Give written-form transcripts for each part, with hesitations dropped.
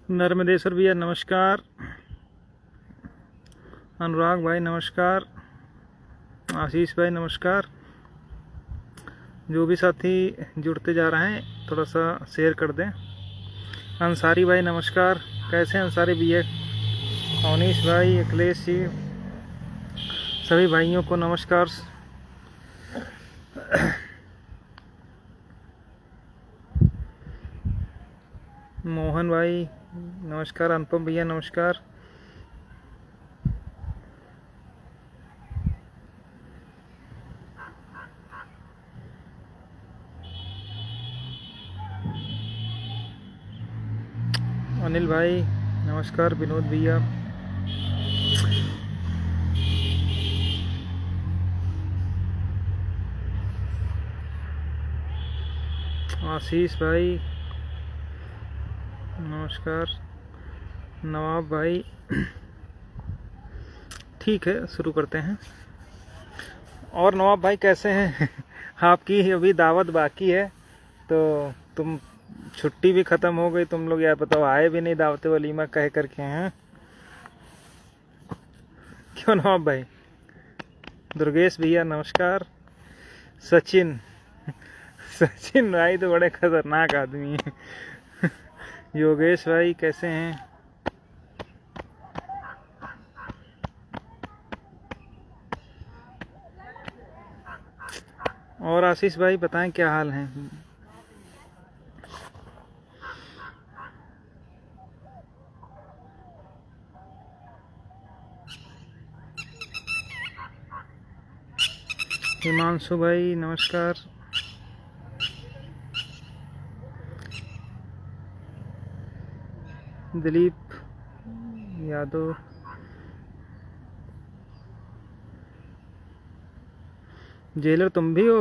नर्मदेश्वर भैया नमस्कार। अनुराग भाई नमस्कार। आशीष भाई नमस्कार। जो भी साथी जुड़ते जा रहे हैं थोड़ा सा शेयर कर दें। अंसारी भाई नमस्कार। कैसे हैं अंसारी भैया? अवनीश भाई, अखिलेश जी, सभी भाइयों को नमस्कार। मोहन भाई नमस्कार। अनुपम भैया नमस्कार। अनिल भाई नमस्कार। विनोद भैया, आशीष भाई नमस्कार। नवाब भाई, ठीक है शुरू करते हैं। और नवाब भाई कैसे हैं? आपकी अभी दावत बाकी है, तो तुम छुट्टी भी ख़त्म हो गई, तुम लोग यार बताओ आए भी नहीं दावत वलीमा कह करके हैं। क्यों नवाब भाई? दुर्गेश भैया नमस्कार। सचिन सचिन भाई तो बड़े खतरनाक आदमी हैं। योगेश भाई कैसे हैं? और आशीष भाई बताएं क्या हाल है? हिमांशु भाई नमस्कार। दिलीप यादव, जेलर तुम भी हो?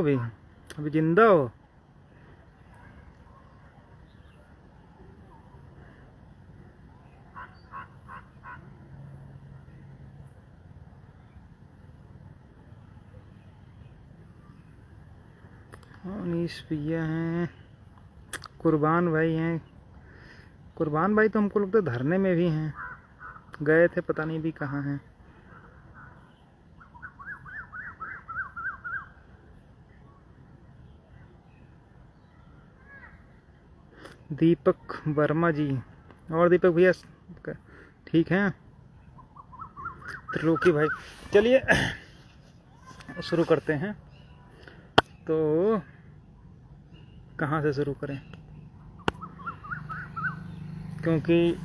अभी जिंदा हो? अनीश भैया हैं। कुर्बान भाई हैं। कुर्बान भाई तो हमको लगता है धरने में भी हैं, गए थे पता नहीं भी कहाँ हैं। दीपक वर्मा जी, और दीपक भैया ठीक हैं? त्रिलोकी भाई, चलिए शुरू करते हैं। तो कहाँ से शुरू करें, क्योंकि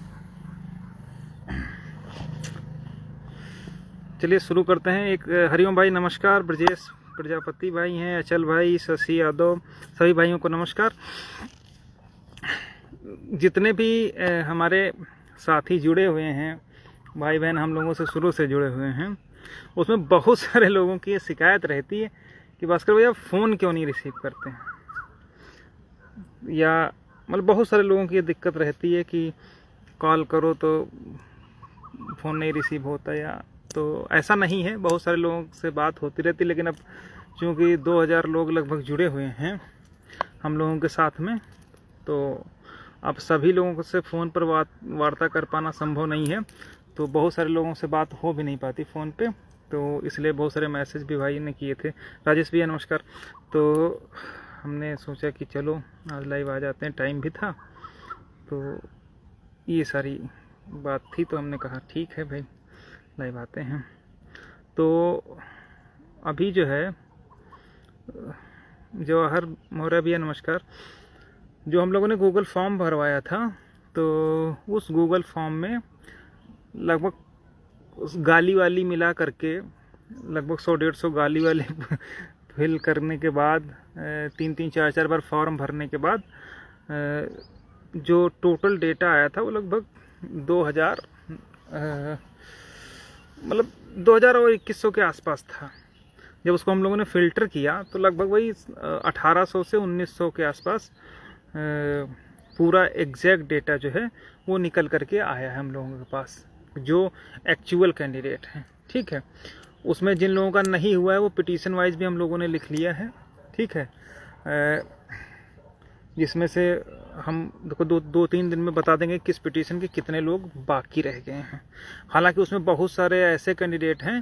चलिए शुरू करते हैं। एक हरिओम भाई नमस्कार। ब्रजेश प्रजापति भाई हैं। अचल भाई, शशि यादव, सभी भाइयों को नमस्कार। जितने भी हमारे साथी जुड़े हुए हैं, भाई बहन हम लोगों से शुरू से जुड़े हुए हैं, उसमें बहुत सारे लोगों की ये शिकायत रहती है कि भास्कर भैया फ़ोन क्यों नहीं रिसीव करते हैं, या मतलब बहुत सारे लोगों की ये दिक्कत रहती है कि कॉल करो तो फ़ोन नहीं रिसीव होता। या तो ऐसा नहीं है, बहुत सारे लोगों से बात होती रहती, लेकिन अब चूँकि 2000 लोग लगभग जुड़े हुए हैं हम लोगों के साथ में, तो अब सभी लोगों से फ़ोन पर वार्ता कर पाना संभव नहीं है, तो बहुत सारे लोगों से बात हो भी नहीं पाती फ़ोन पे, तो इसलिए बहुत सारे मैसेज भी भाई ने किए थे। राजेश भैया नमस्कार। तो हमने सोचा कि चलो आज लाइव आ जाते हैं, टाइम भी था, तो ये सारी बात थी, तो हमने कहा ठीक है भाई लाइव आते हैं। तो अभी जो है जवाहर मौर्य भैया नमस्कार। जो हम लोगों ने गूगल फॉर्म भरवाया था, तो उस गूगल फॉर्म में लगभग गाली वाली मिला करके लगभग 100-150 गाली वाली फिल करने के बाद 3-3 4-4 बार फॉर्म भरने के बाद जो टोटल डेटा आया था वो लगभग 2000 मतलब 2000 और 2100 के आसपास था। जब उसको हम लोगों ने फ़िल्टर किया तो लगभग वही 1800 से 1900 के आसपास पूरा एग्जैक्ट डेटा जो है वो निकल करके आया है हम लोगों के पास, जो एक्चुअल कैंडिडेट हैं। ठीक है, उसमें जिन लोगों का नहीं हुआ है वो पिटीशन वाइज भी हम लोगों ने लिख लिया है। ठीक है, जिसमें से हम देखो 2-3 दिन में बता देंगे किस पिटीशन के कितने लोग बाकी रह गए हैं। हालांकि उसमें बहुत सारे ऐसे कैंडिडेट हैं,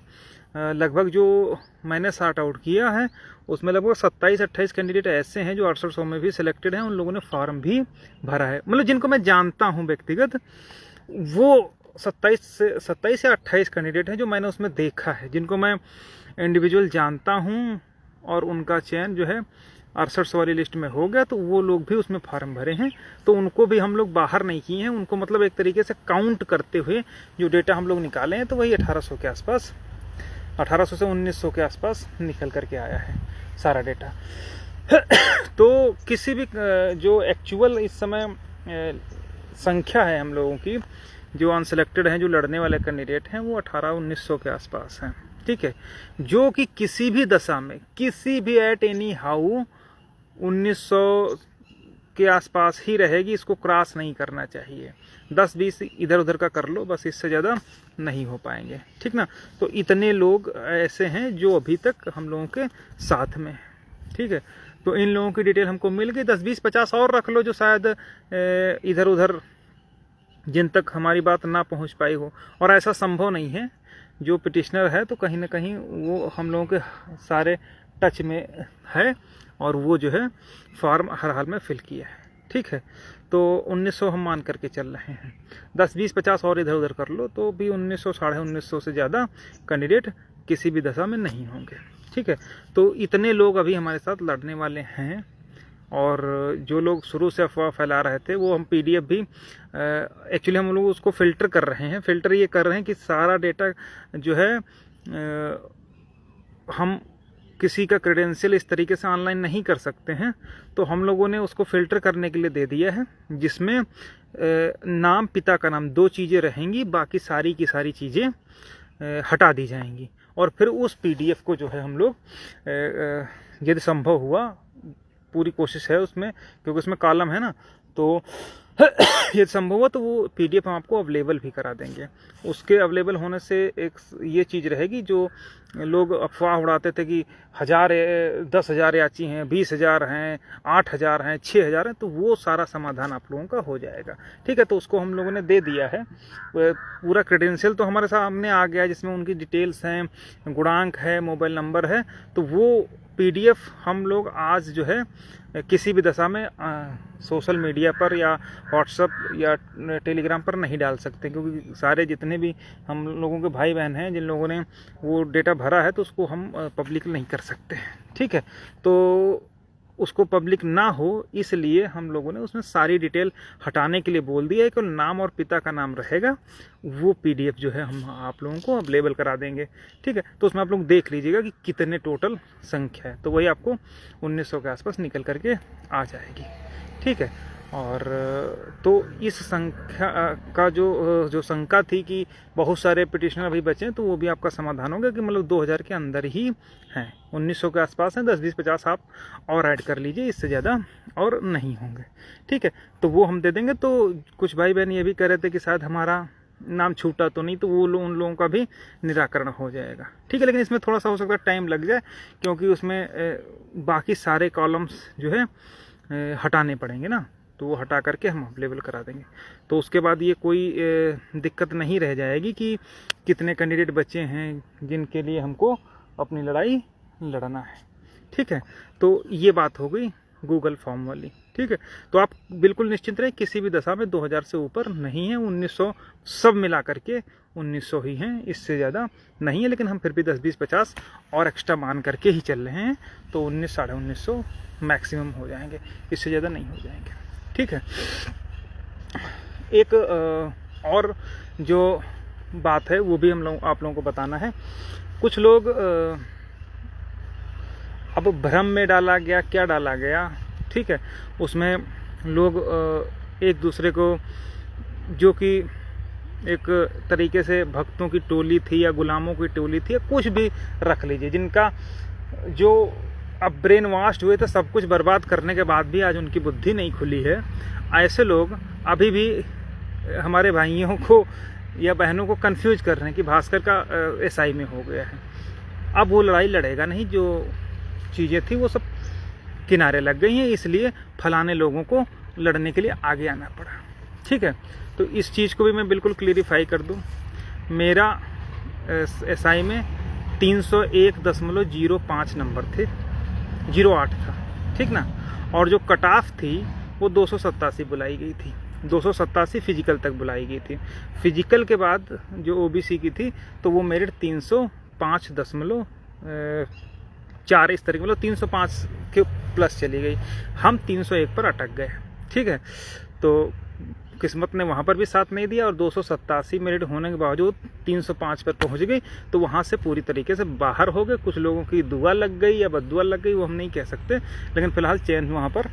लगभग जो मैंने सॉर्ट आउट किया है उसमें लगभग 27-28 कैंडिडेट ऐसे हैं जो 6800 में भी सिलेक्टेड हैं। उन लोगों ने फॉर्म भी भरा है, मतलब जिनको मैं जानता हूँ व्यक्तिगत, वो 27 या 28 कैंडिडेट हैं जो मैंने उसमें देखा है, जिनको मैं इंडिविजुअल जानता हूँ और उनका चयन जो है 6800 वाली लिस्ट में हो गया। तो वो लोग भी उसमें फॉर्म भरे हैं, तो उनको भी हम लोग बाहर नहीं किए हैं। उनको मतलब एक तरीके से काउंट करते हुए जो डेटा हम लोग निकाले हैं तो वही 1800 के आसपास, 1800 से 1900 के आसपास निकल करके आया है सारा डेटा। तो किसी भी जो एक्चुअल इस समय संख्या है हम लोगों की जो अनसेलेक्टेड हैं, जो लड़ने वाले कैंडिडेट हैं, वो 1800-1900 के आसपास हैं, ठीक है, जो कि किसी भी दशा में, किसी भी एट एनी हाउ 1900 के आसपास ही रहेगी। इसको क्रॉस नहीं करना चाहिए। 10-20 इधर उधर का कर लो बस, इससे ज़्यादा नहीं हो पाएंगे, ठीक ना। तो इतने लोग ऐसे हैं जो अभी तक हम लोगों के साथ में, ठीक है। तो इन लोगों की डिटेल हमको मिल गई। 10-20-50 और रख लो जो शायद इधर उधर जिन तक हमारी बात ना पहुंच पाई हो, और ऐसा संभव नहीं है। जो पिटिशनर है तो कहीं ना कहीं वो हम लोगों के सारे टच में है और वो जो है फॉर्म हर हाल में फिल किया है, ठीक है। तो 1900 हम मान करके चल रहे हैं। 10-20-50 और इधर उधर कर लो तो भी 1900, 1950 से ज़्यादा कैंडिडेट किसी भी दशा में नहीं होंगे, ठीक है। तो इतने लोग अभी हमारे साथ लड़ने वाले हैं। और जो लोग शुरू से अफवाह फैला रहे थे वो हम PDF भी एक्चुअली हम लोग उसको फ़िल्टर कर रहे हैं। फ़िल्टर ये कर रहे हैं कि सारा डेटा जो है हम किसी का क्रेडेंशियल इस तरीके से ऑनलाइन नहीं कर सकते हैं, तो हम लोगों ने उसको फ़िल्टर करने के लिए दे दिया है, जिसमें नाम, पिता का नाम, 2 चीज़ें रहेंगी, बाकी सारी की सारी चीज़ें हटा दी जाएंगी। और फिर उस PDF को जो है हम लोग यदि संभव हुआ, पूरी कोशिश है उसमें, क्योंकि उसमें कॉलम है ना, तो यदि संभव हुआ तो वो PDF हम आपको अवेलेबल भी करा देंगे। उसके अवेलेबल होने से एक ये चीज़ रहेगी, जो लोग अफवाह उड़ाते थे कि 10,000 याची हैं, 20,000 हैं, 8,000 हैं, 6,000 हैं, तो वो सारा समाधान आप लोगों का हो जाएगा, ठीक है। तो उसको हम लोगों ने दे दिया है। पूरा क्रेडेंशियल तो हमारे सामने आ गया, जिसमें उनकी डिटेल्स हैं, गुणांक है, मोबाइल नंबर है। तो वो PDF हम लोग आज जो है किसी भी दशा में सोशल मीडिया पर या व्हाट्सएप या टेलीग्राम पर नहीं डाल सकते, क्योंकि सारे जितने भी हम लोगों के भाई बहन हैं जिन लोगों ने वो डेटा भरा है, तो उसको हम पब्लिक नहीं कर सकते, ठीक है। तो उसको पब्लिक ना हो इसलिए हम लोगों ने उसमें सारी डिटेल हटाने के लिए बोल दिया है कि नाम और पिता का नाम रहेगा। वो PDF जो है हम आप लोगों को अवेलेबल करा देंगे, ठीक है। तो उसमें आप लोग देख लीजिएगा कि कितने टोटल संख्या है, तो वही आपको 1900 के आसपास निकल करके आ जाएगी, ठीक है। और तो इस संख्या का जो शंका थी कि बहुत सारे पिटिशनर अभी बचे हैं, तो वो भी आपका समाधान होगा कि मतलब 2000 के अंदर ही हैं, 1900 के आसपास हैं। 10-20-50 आप और ऐड कर लीजिए, इससे ज़्यादा और नहीं होंगे, ठीक है। तो वो हम दे देंगे। तो कुछ भाई बहन ये भी कह रहे थे कि शायद हमारा नाम छूटा तो नहीं, तो वो उन लोगों का भी निराकरण हो जाएगा, ठीक है। लेकिन इसमें थोड़ा सा हो सकता है टाइम लग जाए, क्योंकि उसमें बाकी सारे कॉलम्स जो है हटाने पड़ेंगे ना, तो वो हटा करके हम अवेलेबल करा देंगे। तो उसके बाद ये कोई दिक्कत नहीं रह जाएगी कि कितने कैंडिडेट बचे हैं जिनके लिए हमको अपनी लड़ाई लड़ना है, ठीक है। तो ये बात हो गई गूगल फॉर्म वाली, ठीक है। तो आप बिल्कुल निश्चिंत रहें, किसी भी दशा में 2000 से ऊपर नहीं है। 1900 सब मिला करके 1900 ही हैं, इससे ज़्यादा नहीं है। लेकिन हम फिर भी 10-20-50 और एक्स्ट्रा मान करके ही चल रहे हैं, तो 1900-1950 मैक्सिमम हो जाएंगे, इससे ज़्यादा नहीं हो जाएंगे, ठीक है। एक और जो बात है वो भी आप लोगों को बताना है। कुछ लोग अब भ्रम में डाला गया, क्या डाला गया, ठीक है। उसमें लोग एक दूसरे को, जो कि एक तरीके से भक्तों की टोली थी या गुलामों की टोली थी, या कुछ भी रख लीजिए, जिनका जो अब ब्रेन वॉश हुए थे, सब कुछ बर्बाद करने के बाद भी आज उनकी बुद्धि नहीं खुली है, ऐसे लोग अभी भी हमारे भाइयों को या बहनों को कंफ्यूज कर रहे हैं कि भास्कर का SI में हो गया है। अब वो लड़ाई लड़ेगा नहीं, जो चीज़ें थी वो सब किनारे लग गई हैं, इसलिए फलाने लोगों को लड़ने के लिए आगे आना पड़ा। ठीक है, तो इस चीज़ को भी मैं बिल्कुल क्लियरिफाई कर दूं। मेरा SI में 301.05 नंबर थे, 08 था, ठीक ना। और जो कट ऑफ थी वो 287 बुलाई गई थी, 287 फिजिकल तक बुलाई गई थी। फिजिकल के बाद जो OBC की थी तो वो मेरिट 305.4 इस तरीके, मतलब 305 के प्लस चली गई। हम 301 पर अटक गए। ठीक है, तो किस्मत ने वहाँ पर भी साथ नहीं दिया और 287 मेरिट होने के बावजूद 305 पर पहुँच गई। तो वहाँ से पूरी तरीके से बाहर हो गए। कुछ लोगों की दुआ लग गई या बद्दुआ लग गई वो हम नहीं कह सकते, लेकिन फ़िलहाल चैन वहाँ पर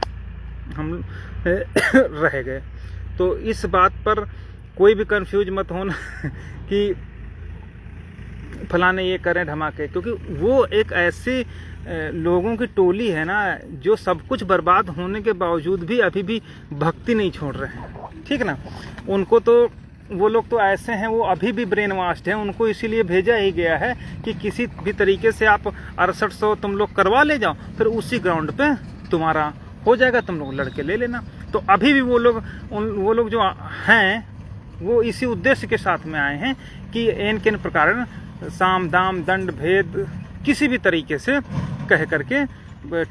हम रह गए। तो इस बात पर कोई भी कंफ्यूज मत होना कि फलाने ये करें धमाके, क्योंकि वो एक ऐसे लोगों की टोली है ना जो सब कुछ बर्बाद होने के बावजूद भी अभी भी भक्ति नहीं छोड़ रहे हैं। ठीक ना, उनको तो वो लोग तो ऐसे हैं, वो अभी भी ब्रेन वॉश्ड हैं। उनको इसीलिए भेजा ही गया है कि किसी भी तरीके से आप 6800 तुम लोग करवा ले जाओ, फिर उसी ग्राउंड पे तुम्हारा हो जाएगा, तुम लोग लड़के ले लेना। तो अभी भी वो लोग जो हैं वो इसी उद्देश्य के साथ में आए हैं कि एन के प्रकार साम दाम दंड भेद किसी भी तरीके से कह करके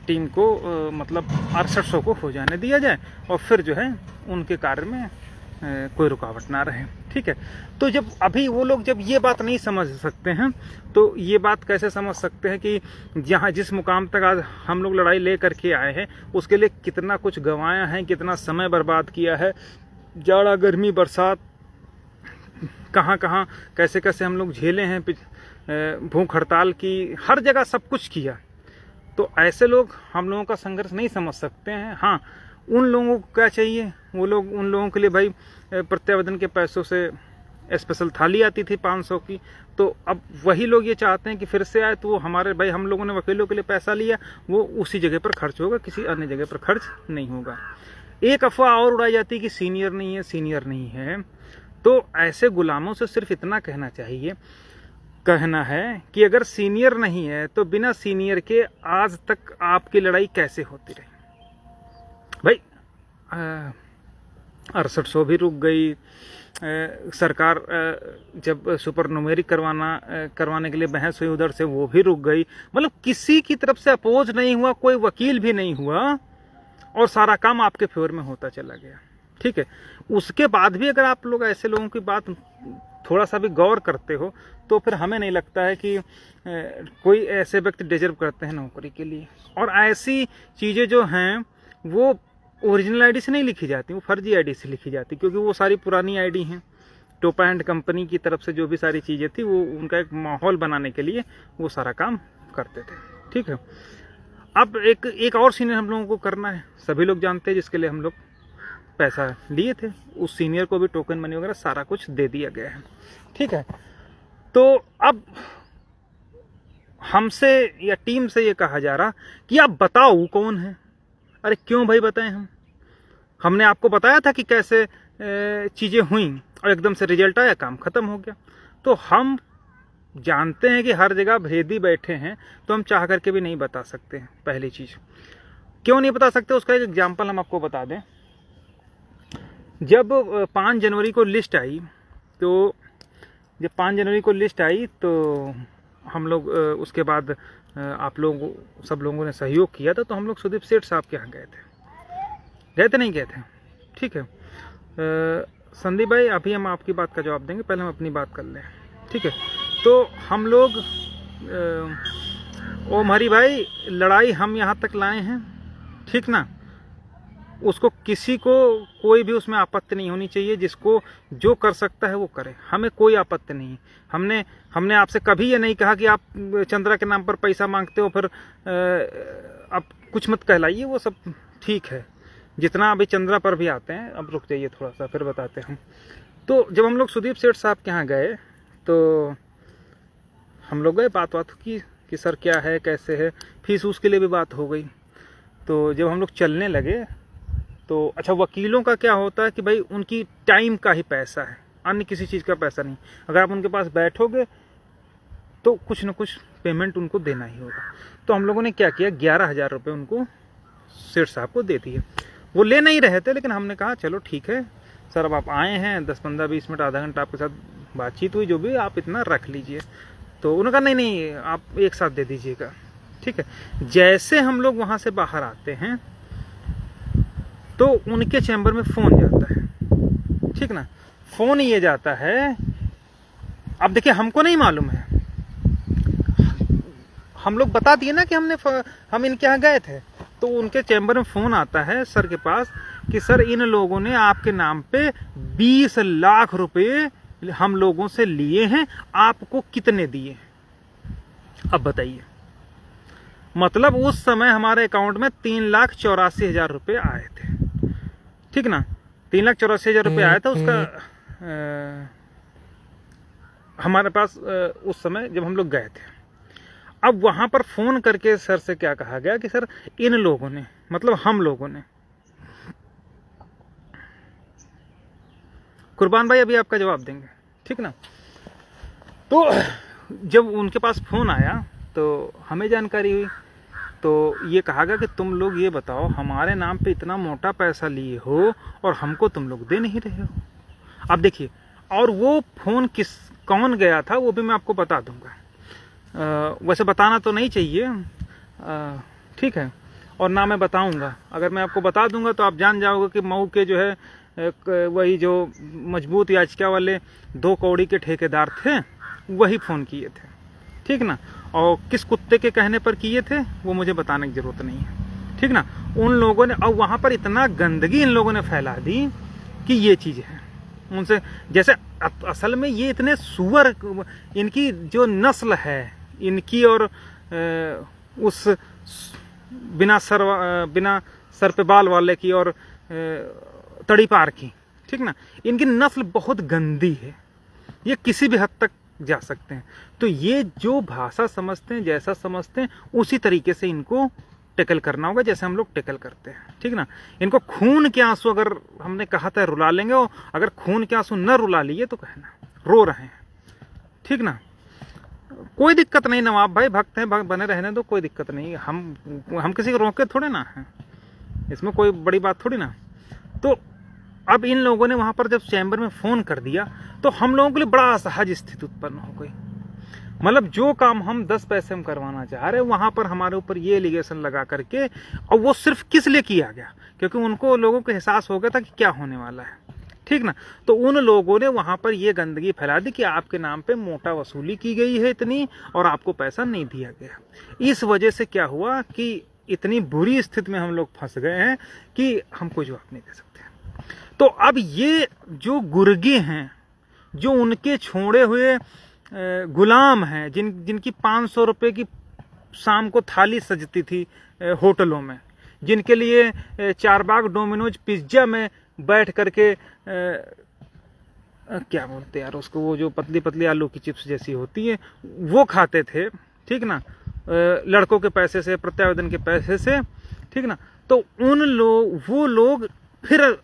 टीम को मतलब 6800 को हो जाने दिया जाए और फिर जो है उनके कार्य में कोई रुकावट ना रहे। ठीक है, तो जब अभी वो लोग जब ये बात नहीं समझ सकते हैं तो ये बात कैसे समझ सकते हैं कि जहाँ जिस मुकाम तक आज हम लोग लड़ाई ले करके आए हैं उसके लिए कितना कुछ गंवाया है, कितना समय बर्बाद किया है, जाड़ा गर्मी बरसात कहाँ कहाँ कैसे कैसे हम लोग झेले हैं, भूख हड़ताल की, हर जगह सब कुछ किया। तो ऐसे लोग हम लोगों का संघर्ष नहीं समझ सकते हैं। हाँ, उन लोगों को क्या चाहिए, वो लोग उन लोगों के लिए भाई प्रत्यावर्तन के पैसों से स्पेशल थाली आती थी 500 की, तो अब वही लोग ये चाहते हैं कि फिर से आए। तो वो हमारे भाई हम लोगों ने वकीलों के लिए पैसा लिया, वो उसी जगह पर खर्च होगा, किसी अन्य जगह पर खर्च नहीं होगा। एक अफवाह और उड़ाई जाती है कि सीनियर नहीं है, सीनियर नहीं है। तो ऐसे गुलामों से सिर्फ इतना कहना है कि अगर सीनियर नहीं है तो बिना सीनियर के आज तक आपकी लड़ाई कैसे होती रही भाई। 6800 भी रुक गई, सरकार जब सुपर न्यूमेरिक करवाने के लिए बहस हुई उधर से वो भी रुक गई। मतलब किसी की तरफ से अपोज नहीं हुआ, कोई वकील भी नहीं हुआ और सारा काम आपके फेवर में होता चला गया। ठीक है, उसके बाद भी अगर आप लोग ऐसे लोगों की बात थोड़ा सा भी गौर करते हो तो फिर हमें नहीं लगता है कि कोई ऐसे व्यक्ति डिजर्व करते हैं नौकरी के लिए। और ऐसी चीज़ें जो हैं वो ओरिजिनल आईडी से नहीं लिखी जाती, वो फर्जी आईडी से लिखी जाती, क्योंकि वो सारी पुरानी आईडी हैं। टोपा एंड कंपनी की तरफ से जो भी सारी चीज़ें थी वो उनका एक माहौल बनाने के लिए वो सारा काम करते थे। ठीक है, अब एक और सीनियर हम लोगों को करना है, सभी लोग जानते हैं, जिसके लिए हम लोग पैसा लिए थे, उस सीनियर को भी टोकन मनी वगैरह सारा कुछ दे दिया गया है। ठीक है, तो अब हमसे या टीम से ये कहा जा रहा कि आप बताओ कौन है। अरे क्यों भाई बताएं? हमने आपको बताया था कि कैसे चीज़ें हुई और एकदम से रिजल्ट आया, काम खत्म हो गया। तो हम जानते हैं कि हर जगह भेदी बैठे हैं, तो हम चाह करके भी नहीं बता सकते हैं। पहली चीज़ क्यों नहीं बता सकते, उसका एक एग्जाम्पल हम आपको बता दें। जब 5 जनवरी को लिस्ट आई तो हम लोग उसके बाद आप लोग सब लोगों ने सहयोग किया था, तो हम लोग सुदीप सेठ साहब के यहाँ गए थे नहीं गए थे। ठीक है, संदीप भाई अभी हम आपकी बात का जवाब देंगे, पहले हम अपनी बात कर लें। ठीक है, तो हम लोग ओम हरी भाई लड़ाई हम यहाँ तक लाए हैं, ठीक ना। उसको किसी को कोई भी उसमें आपत्ति नहीं होनी चाहिए, जिसको जो कर सकता है वो करे, हमें कोई आपत्ति नहीं। हमने आपसे कभी ये नहीं कहा कि आप चंद्रा के नाम पर पैसा मांगते हो, फिर अब कुछ मत कहलाइए, वो सब ठीक है। जितना अभी चंद्रा पर भी आते हैं, अब रुक जाइए थोड़ा सा फिर बताते हैं। तो जब हम लोग सुदीप सेठ साहब के यहाँ गए तो हम लोग गए, बात की कि सर क्या है कैसे है, फीस उसके लिए भी बात हो गई। तो जब हम लोग चलने लगे तो अच्छा, वकीलों का क्या होता है कि भाई उनकी टाइम का ही पैसा है, अन्य किसी चीज़ का पैसा नहीं। अगर आप उनके पास बैठोगे तो कुछ न कुछ पेमेंट उनको देना ही होगा। तो हम लोगों ने क्या किया, 11,000 रुपये उनको सेठ साहब को दे दिए। वो ले नहीं रहे थे, लेकिन हमने कहा चलो ठीक है सर, अब आप आए हैं 10-15-20 मिनट आधा घंटा आपके साथ बातचीत हुई, जो भी आप इतना रख लीजिए। तो उन्होंने कहा नहीं नहीं आप एक साथ दे दीजिएगा, ठीक है। जैसे हम लोग वहाँ से बाहर आते हैं तो उनके चैम्बर में फ़ोन जाता है, ठीक ना। फ़ोन ये जाता है, अब देखिए हमको नहीं मालूम है, हम लोग बता दिए ना कि हम इनके यहाँ गए थे। तो उनके चैम्बर में फ़ोन आता है सर के पास कि सर इन लोगों ने आपके नाम पे 20 लाख रुपए हम लोगों से लिए हैं, आपको कितने दिए? अब बताइए, मतलब उस समय हमारे अकाउंट में 3,84,000 रुपये आए थे, ठीक ना। 3,84,000 रुपये आया था उसका हमारे पास उस समय जब हम लोग गए थे। अब वहां पर फोन करके सर से क्या कहा गया कि सर इन लोगों ने, मतलब हम लोगों ने, कुर्बान भाई अभी आपका जवाब देंगे, ठीक ना। तो जब उनके पास फोन आया तो हमें जानकारी हुई, तो ये कहा गया कि तुम लोग ये बताओ, हमारे नाम पे इतना मोटा पैसा लिए हो और हमको तुम लोग दे नहीं रहे हो। अब देखिए, और वो फोन कौन गया था वो भी मैं आपको बता दूंगा। वैसे बताना तो नहीं चाहिए, ठीक है, और ना मैं बताऊंगा। अगर मैं आपको बता दूंगा तो आप जान जाओगे कि मऊ के जो है वही जो मजबूत याचिका वाले 2 कौड़ी के ठेकेदार थे वही फ़ोन किए थे, ठीक ना। और किस कुत्ते के कहने पर किए थे वो मुझे बताने की ज़रूरत नहीं है, ठीक ना। उन लोगों ने, और वहाँ पर इतना गंदगी इन लोगों ने फैला दी कि ये चीज़ है उनसे, जैसे असल में ये इतने सुअर, इनकी जो नस्ल है इनकी, और उस बिना सर पे बाल वाले की और तड़ी पार की, ठीक ना, इनकी नस्ल बहुत गंदी है, ये किसी भी हद तक जा सकते हैं। तो ये जो भाषा समझते हैं, जैसा समझते हैं, उसी तरीके से इनको टेकल करना होगा जैसे हम लोग टेकल करते हैं, ठीक ना। इनको खून के आंसू, अगर हमने कहा था रुला लेंगे, और अगर खून के आंसू न रुला लिए तो कहना रो रहे हैं, ठीक ना। कोई दिक्कत नहीं नवाब भाई, भक्त हैं, भक्त बने रहने दो, कोई दिक्कत नहीं। हम किसी को रोके थोड़े ना हैं, इसमें कोई बड़ी बात थोड़ी ना। तो अब इन लोगों ने वहां पर जब चैम्बर में फोन कर दिया तो हम लोगों के लिए बड़ा असहज स्थिति उत्पन्न हो गई। मतलब जो काम हम 10 पैसे में करवाना चाह रहे, वहां पर हमारे ऊपर ये एलिगेशन लगा करके, और वो सिर्फ किस लिए किया गया, क्योंकि उनको लोगों को एहसास हो गया था कि क्या होने वाला है, ठीक ना। तो उन लोगों ने वहां पर ये गंदगी फैला दी कि आपके नाम पे मोटा वसूली की गई है इतनी, और आपको पैसा नहीं दिया गया। इस वजह से क्या हुआ कि इतनी बुरी स्थिति में हम लोग फंस गए हैं कि हम कोई जवाब नहीं दे सकते। तो अब ये जो गुर्गे हैं, जो उनके छोड़े हुए गुलाम हैं, जिनकी 500 रुपए की शाम को थाली सजती थी होटलों में, जिनके लिए चारबाग डोमिनोज पिज्जा में बैठ करके क्या बोलते यार उसको, वो जो पतली पतली आलू की चिप्स जैसी होती है वो खाते थे, ठीक ना, लड़कों के पैसे से, प्रत्यावेदन के पैसे से, ठीक ना। तो वो लोग फिर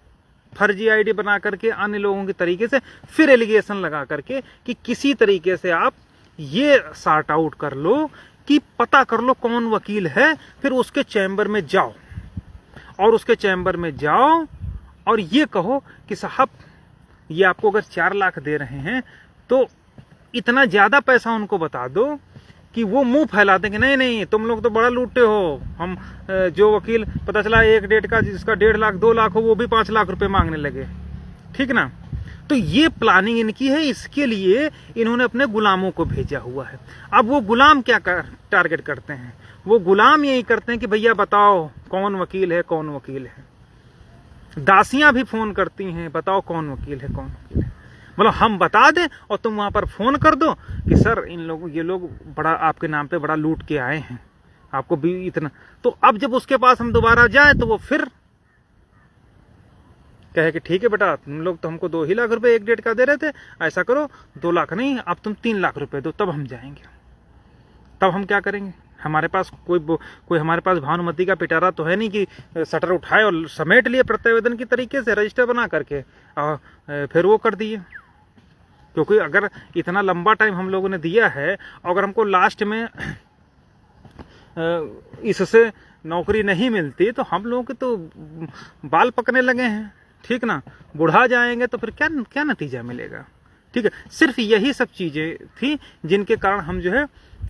फर्जी आईडी बना करके अन्य लोगों के तरीके से फिर एलिगेशन लगा करके कि किसी तरीके से आप ये सॉर्ट आउट कर लो, कि पता कर लो कौन वकील है, फिर उसके चैम्बर में जाओ, और उसके चैम्बर में जाओ और ये कहो कि साहब ये आपको अगर 4 लाख दे रहे हैं तो इतना ज्यादा पैसा उनको बता दो कि वो मुंह फैला दें कि नहीं नहीं तुम लोग तो बड़ा लूटे हो। हम जो वकील पता चला एक डेट का जिसका 1.5 लाख 2 लाख हो वो भी 5 लाख रुपए मांगने लगे, ठीक ना। तो ये प्लानिंग इनकी है, इसके लिए इन्होंने अपने गुलामों को भेजा हुआ है। अब वो गुलाम क्या टारगेट करते हैं, वो गुलाम यही करते हैं कि भैया बताओ कौन वकील है, कौन वकील है। दासियां भी फोन करती हैं, बताओ कौन वकील है, कौन वकील है। मतलब हम बता दें और तुम वहां पर फोन कर दो कि सर ये लोग बड़ा आपके नाम पे बड़ा लूट के आए हैं, आपको भी इतना। तो अब जब उसके पास हम दोबारा जाए तो वो फिर कहे कि ठीक है बेटा, तुम लोग तो हमको 2 ही लाख रुपए 1 डेट का दे रहे थे, ऐसा करो 2 लाख नहीं, अब तुम 3 लाख रुपए दो, तब हम जाएंगे। तब हम क्या करेंगे, हमारे पास कोई हमारे पास भानुमति का पिटारा तो है नहीं कि शटर उठाए और समेट लिए प्रत्यावेदन की तरीके से रजिस्टर बना करके और फिर वो कर दिए। क्योंकि अगर इतना लंबा टाइम हम लोगों ने दिया है, अगर हमको लास्ट में इससे नौकरी नहीं मिलती तो हम लोगों के तो बाल पकने लगे हैं, ठीक ना, बुढ़ा जाएंगे तो फिर क्या क्या नतीजा मिलेगा। ठीक है, सिर्फ यही सब चीज़ें थी जिनके कारण हम जो है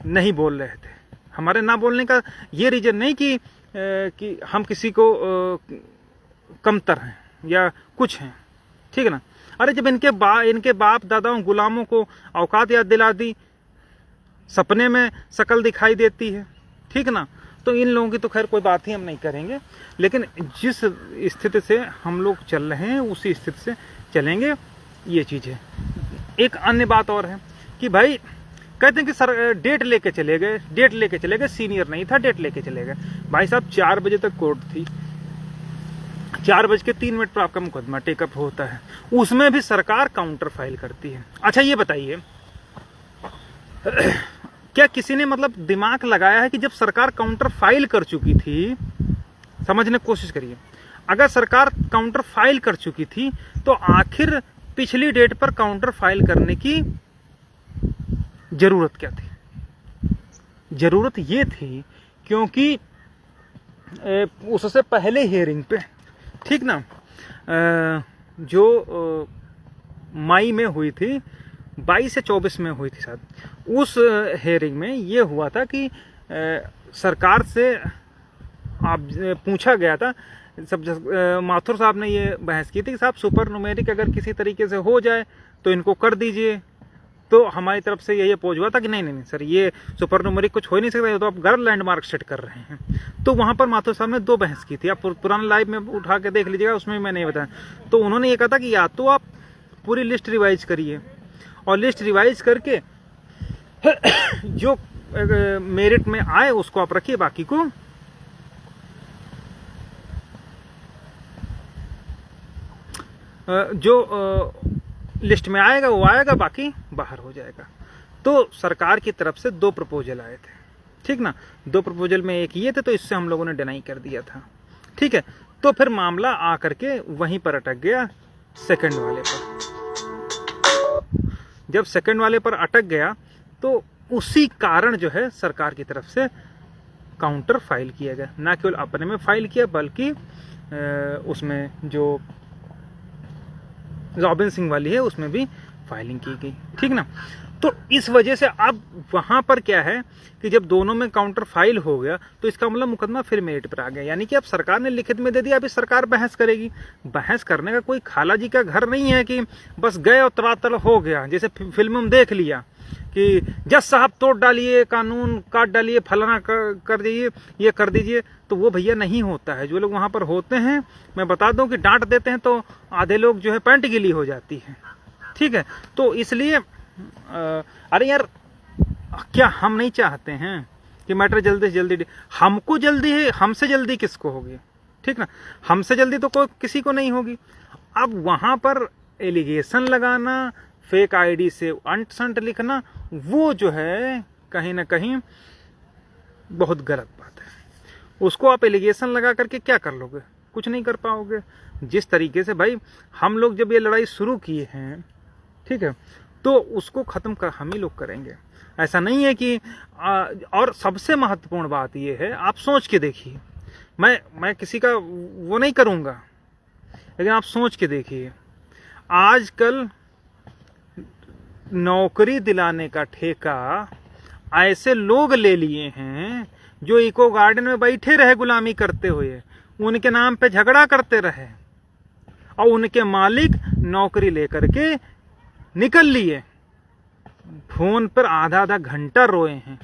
नहीं बोल रहे थे। हमारे ना बोलने का ये रीज़न नहीं कि हम किसी को कमतर हैं या कुछ हैं, ठीक है ना। अरे जब इनके बाप दादाओं गुलामों को औकात याद दिला दी, सपने में शक्ल दिखाई देती है, ठीक ना, तो इन लोगों की तो खैर कोई बात ही हम नहीं करेंगे। लेकिन जिस स्थिति से हम लोग चल रहे हैं उसी स्थिति से चलेंगे, ये चीज़ है। एक अन्य बात और है कि भाई कहते हैं कि सर डेट लेके चले गए, सीनियर नहीं था, डेट लेके चले गए। भाई साहब 4 बजे तक कोर्ट थी, 4:03 पर आपका मुकदमा टेकअप होता है, उसमें भी सरकार काउंटर फाइल करती है। अच्छा ये बताइए, क्या किसी ने मतलब दिमाग लगाया है कि जब सरकार काउंटर फाइल कर चुकी थी, समझने की कोशिश करिए, अगर सरकार काउंटर फाइल कर चुकी थी तो आखिर पिछली डेट पर काउंटर फाइल करने की जरूरत क्या थी? जरूरत ये थी क्योंकि उससे पहले हियरिंग पे, ठीक ना, जो मई में हुई थी, 22 से 24 में हुई थी शायद, उस हेयरिंग में ये हुआ था कि सरकार से आप पूछा गया था, सब माथुर साहब ने ये बहस की थी कि साहब सुपर न्यूमेरिक अगर किसी तरीके से हो जाए तो इनको कर दीजिए। तो हमारी तरफ से ये अपोज हुआ था कि नहीं सर, ये सुपर न्यूमेरिक कुछ हो ही नहीं सकता, ये तो आप गलत लैंडमार्क सेट कर रहे हैं। तो वहाँ पर माथुर साहब ने 2 बहस की थी, आप पुराना लाइव में उठा के देख लीजिएगा, उसमें मैं नहीं बताया। तो उन्होंने ये कहा था कि या तो आप पूरी लिस्ट रिवाइज करिए और लिस्ट रिवाइज करके जो मेरिट में आए उसको आप रखिए, बाकी को जो लिस्ट में आएगा वो आएगा, बाकी बाहर हो जाएगा। तो सरकार की तरफ से 2 प्रपोजल आए थे, ठीक ना, 2 प्रपोजल में एक ये थे, तो इससे हम लोगों ने डिनाई कर दिया था, ठीक है। तो फिर मामला आकर के वहीं पर अटक गया सेकंड वाले पर। जब सेकंड वाले पर अटक गया तो उसी कारण जो है सरकार की तरफ से काउंटर फाइल किया गया, ना केवल अपने में फाइल किया बल्कि उसमें जो रॉबिन सिंह वाली है उसमें भी फाइलिंग की गई, ठीक ना। तो इस वजह से अब वहां पर क्या है कि जब दोनों में काउंटर फाइल हो गया तो इसका मतलब मुकदमा फिर मेरिट पर आ गया, यानी कि अब सरकार ने लिखित में दे दिया, अभी सरकार बहस करेगी। बहस करने का कोई खाला जी का घर नहीं है कि बस गए और तड़ातड़ हो गया, जैसे फिल्म में देख लिया कि जज साहब तोड़ डालिए, कानून काट डालिए, फलाना कर दीजिए, ये कर दीजिए। तो वो भैया नहीं होता है। जो लोग वहां पर होते हैं, मैं बता दूं कि डांट देते हैं तो आधे लोग जो है पैंट गीली हो जाती है, ठीक है। तो इसलिए अरे यार, क्या हम नहीं चाहते हैं कि मैटर जल्दी से जल्दी, हमको जल्दी है, हमसे जल्दी किसको होगी, ठीक ना, हमसे जल्दी तो कोई किसी को नहीं होगी। अब वहां पर एलिगेशन लगाना, फेक आईडी से अंट संट लिखना, वो जो है कहीं ना कहीं बहुत गलत बात है। उसको आप एलिगेशन लगा करके क्या कर लोगे? कुछ नहीं कर पाओगे। जिस तरीके से भाई हम लोग जब ये लड़ाई शुरू किए हैं, ठीक है, तो उसको खत्म कर हम ही लोग करेंगे। ऐसा नहीं है कि और सबसे महत्वपूर्ण बात ये है, आप सोच के देखिए, मैं किसी का वो नहीं करूंगा, लेकिन आप सोच के देखिए, आजकल नौकरी दिलाने का ठेका ऐसे लोग ले लिए हैं जो इको गार्डन में बैठे रहे गुलामी करते हुए, उनके नाम पे झगड़ा करते रहे और उनके मालिक नौकरी लेकर के निकल लिए। फोन पर आधा आधा घंटा रोए हैं,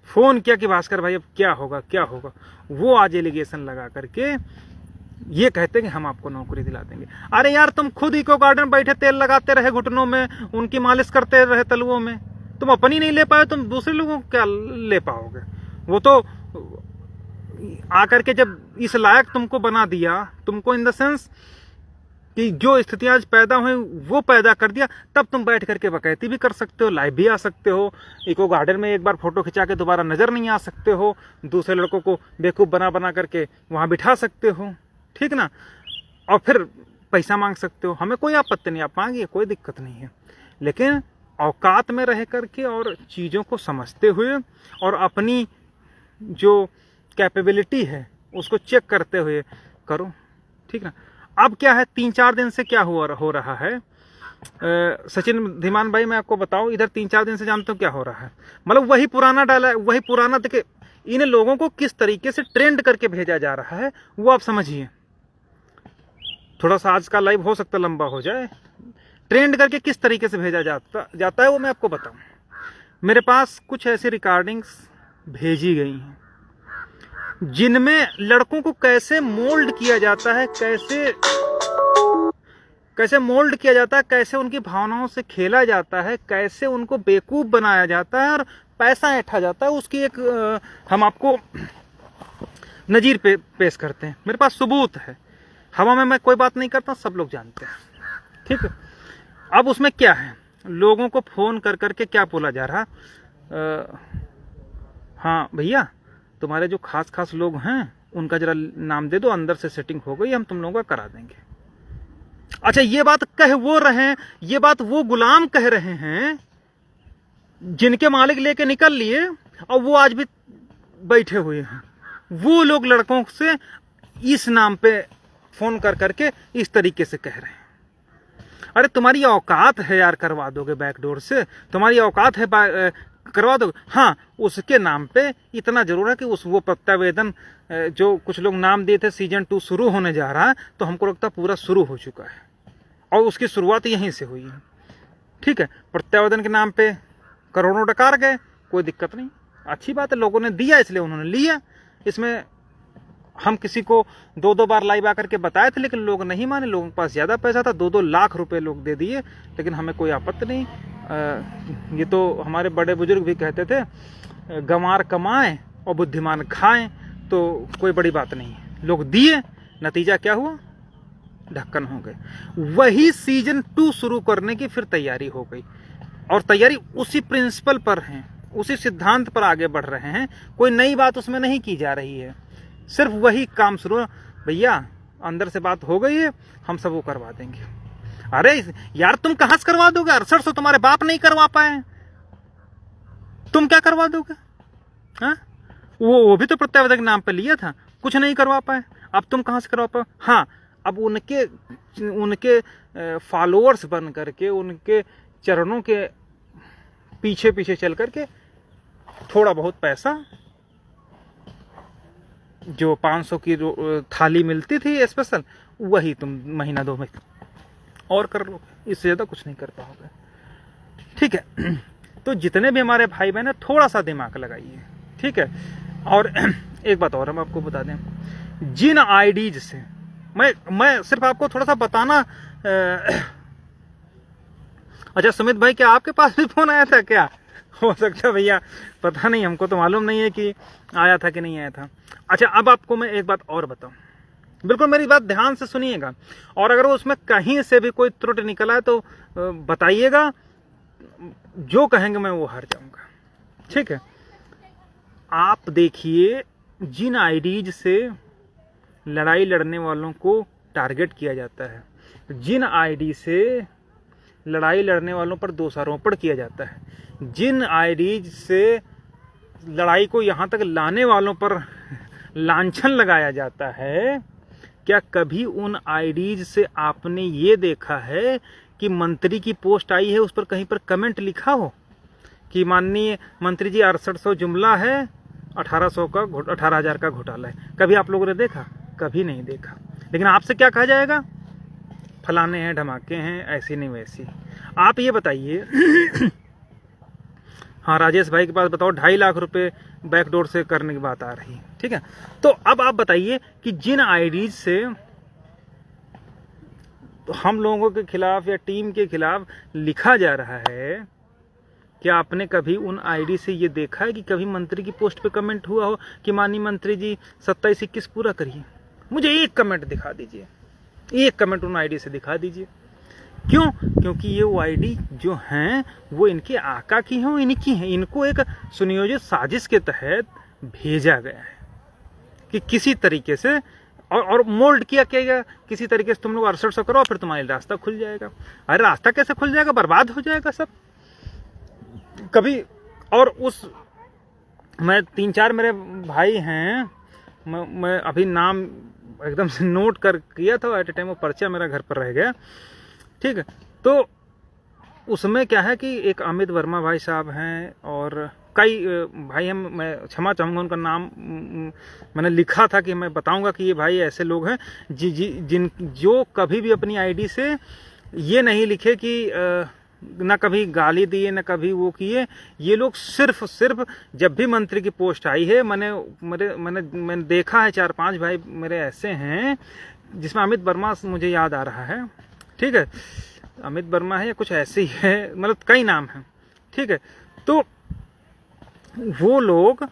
फोन किया कि भास्कर भाई अब क्या होगा क्या होगा। वो आज एलिगेशन लगा करके ये कहते हैं कि हम आपको नौकरी दिला देंगे। अरे यार, तुम खुद इको गार्डन बैठे तेल लगाते रहे घुटनों में, उनकी मालिश करते रहे तलुओं में, तुम अपनी नहीं ले पाए, तुम दूसरे लोगों को क्या ले पाओगे? वो तो आकर के जब इस लायक तुमको बना दिया, तुमको इन द सेंस कि जो स्थितियां आज पैदा हुई वो पैदा कर दिया, तब तुम बैठ करके वकैती भी कर सकते हो, लाइव भी आ सकते हो, इको गार्डन में एक बार फोटो खिंचा के दोबारा नजर नहीं आ सकते हो, दूसरे लड़कों को बेवकूफ बना बना करके वहां बिठा सकते हो, ठीक ना, और फिर पैसा मांग सकते हो। हमें कोई आपत्ति नहीं, आप मांगिए, कोई दिक्कत नहीं है। लेकिन औकात में रह करके और चीज़ों को समझते हुए और अपनी जो कैपेबिलिटी है उसको चेक करते हुए करो, ठीक ना। अब क्या है, 3-4 दिन से क्या हो रहा है, सचिन धीमान भाई मैं आपको बताऊं, इधर 3-4 दिन से जानते हो क्या हो रहा है, मतलब वही पुराना डाला, वही पुराना। देखिए इन लोगों को किस तरीके से ट्रेंड करके भेजा जा रहा है वो आप समझिए। थोड़ा सा आज का लाइव हो सकता लंबा हो जाए, ट्रेंड करके किस तरीके से भेजा जाता है वो मैं आपको बताऊं। मेरे पास कुछ ऐसी रिकॉर्डिंग्स भेजी गई हैं जिनमें लड़कों को कैसे मोल्ड किया जाता है, कैसे मोल्ड किया जाता है, कैसे उनकी भावनाओं से खेला जाता है, कैसे उनको बेवकूफ बनाया जाता है और पैसा ऐंठा जाता है, उसकी एक हम आपको नजीर पेश करते हैं। मेरे पास सबूत है, हवा में मैं कोई बात नहीं करता, सब लोग जानते हैं, ठीक है। अब उसमें क्या है, लोगों को फोन कर करके क्या बोला जा रहा, हाँ भैया तुम्हारे जो खास लोग हैं उनका जरा नाम दे दो, अंदर से सेटिंग हो गई, हम तुम लोगों का करा देंगे। अच्छा ये बात कह वो रहे हैं, ये बात वो गुलाम कह रहे हैं जिनके मालिक लेके निकल लिए और वो आज भी बैठे हुए हैं। वो लोग लड़कों से इस नाम पे फोन कर करके इस तरीके से कह रहे हैं, अरे तुम्हारी औकात है यार, करवा दोगे बैकडोर से, तुम्हारी औकात है करवा दोगे। हाँ उसके नाम पे इतना जरूर है कि वो प्रत्यावेदन जो कुछ लोग नाम दिए थे सीजन 2 शुरू होने जा रहा है, तो हमको लगता है पूरा शुरू हो चुका है और उसकी शुरुआत यहीं से हुई है, ठीक है। प्रत्यावेदन के नाम पे करोड़ों डकार गए, कोई दिक्कत नहीं, अच्छी बात है, लोगों ने दिया इसलिए उन्होंने लिया। इसमें हम किसी को 2-2 बार लाइव आकर के बताए थे लेकिन लोग नहीं माने, लोगों के पास ज़्यादा पैसा था, 2-2 लाख रुपए लोग दे दिए, लेकिन हमें कोई आपत्ति नहीं। ये तो हमारे बड़े बुजुर्ग भी कहते थे, गंवार कमाएं और बुद्धिमान खाएं, तो कोई बड़ी बात नहीं है। लोग दिए, नतीजा क्या हुआ, ढक्कन हो गए। वही सीजन 2 शुरू करने की फिर तैयारी हो गई और तैयारी उसी प्रिंसिपल पर है, उसी सिद्धांत पर आगे बढ़ रहे हैं, कोई नई बात उसमें नहीं की जा रही है, सिर्फ वही काम शुरू। भैया अंदर से बात हो गई है, हम सब वो करवा देंगे। अरे यार तुम कहां से करवा दोगे, 68 तुम्हारे बाप नहीं करवा पाए, तुम क्या करवा दोगे, हाँ? वो भी तो प्रत्यावेदन के नाम पे लिया था, कुछ नहीं करवा पाए, अब तुम कहां से करवा पाए। हाँ अब उनके फॉलोअर्स बन करके, उनके चरणों के पीछे चल करके थोड़ा बहुत पैसा, जो 500 की थाली मिलती थी स्पेशल, वही तुम महीना 2 में और कर लो, इससे ज़्यादा कुछ नहीं कर पाओगे, ठीक है। तो जितने भी हमारे भाई बहन हैं थोड़ा सा दिमाग लगाइए, ठीक है। और एक बात और हम आपको बता दें, जिन आईडीज से मैं सिर्फ आपको थोड़ा सा बताना। अच्छा सुमित भाई क्या आपके पास भी फोन आया था क्या, हो सकता है भैया, पता नहीं, हमको तो मालूम नहीं है कि आया था कि नहीं आया था। अच्छा अब आपको मैं एक बात और बताऊं, बिल्कुल मेरी बात ध्यान से सुनिएगा, और अगर उसमें कहीं से भी कोई त्रुटि निकला है तो बताइएगा, जो कहेंगे मैं वो हार जाऊंगा, ठीक है। आप देखिए जिन आईडीज से लड़ाई लड़ने वालों को टारगेट किया जाता है, जिन आईडी से लड़ाई लड़ने वालों पर दोषारोपण किया जाता है, जिन आईडीज से लड़ाई को यहाँ तक लाने वालों पर लांछन लगाया जाता है, क्या कभी उन आईडीज से आपने ये देखा है कि मंत्री की पोस्ट आई है उस पर कहीं पर कमेंट लिखा हो कि माननीय मंत्री जी 6800 जुमला है, 18,000 का घोटाला है? कभी आप लोगों ने देखा? कभी नहीं देखा। लेकिन आपसे क्या कहा जाएगा, फलाने हैं, धमाके हैं, ऐसी नहीं वैसी। आप ये बताइए हाँ राजेश भाई के पास बताओ 2.5 लाख रुपए बैकडोर से करने की बात आ रही है, ठीक है। तो अब आप बताइए कि जिन आईडीज से तो हम लोगों के खिलाफ या टीम के खिलाफ लिखा जा रहा है, क्या आपने कभी उन आईडी से ये देखा है कि कभी मंत्री की पोस्ट पे कमेंट हुआ हो कि माननीय मंत्री जी 27-21 पूरा करिए? मुझे एक कमेंट दिखा दीजिए, एक कमेंट उन आईडी से दिखा दीजिए। क्यों? क्योंकि ये वो आईडी जो हैं वो इनके आका की हैं, इनकी हैं, इनको एक सुनियोजित साजिश के तहत भेजा गया है कि किसी तरीके से और मोल्ड किया किसी तरीके से तुम लोग 6800 करो फिर तुम्हारा रास्ता खुल जाएगा। अरे रास्ता कैसे खुल जाएगा, बर्बाद हो जाएगा सब कभी। और उस मैं 3-4 मेरे भाई हैं मैं अभी नाम एकदम से नोट कर किया था, एट ए टाइम वो पर्चा मेरा घर पर रह गया। ठीक है, तो उसमें क्या है कि एक अमित वर्मा भाई साहब हैं और कई भाई हैं, मैं क्षमा चाहूँगा उनका नाम मैंने लिखा था कि मैं बताऊंगा कि ये भाई ऐसे लोग हैं जो कभी भी अपनी आईडी से ये नहीं लिखे कि ना कभी गाली दिए ना कभी वो किए। ये लोग सिर्फ जब भी मंत्री की पोस्ट आई है, मैंने देखा है 4-5 भाई मेरे ऐसे हैं, जिसमें अमित वर्मा मुझे याद आ रहा है। ठीक है, अमित वर्मा है या कुछ ऐसे ही है, मतलब कई नाम हैं। ठीक है, तो वो लोग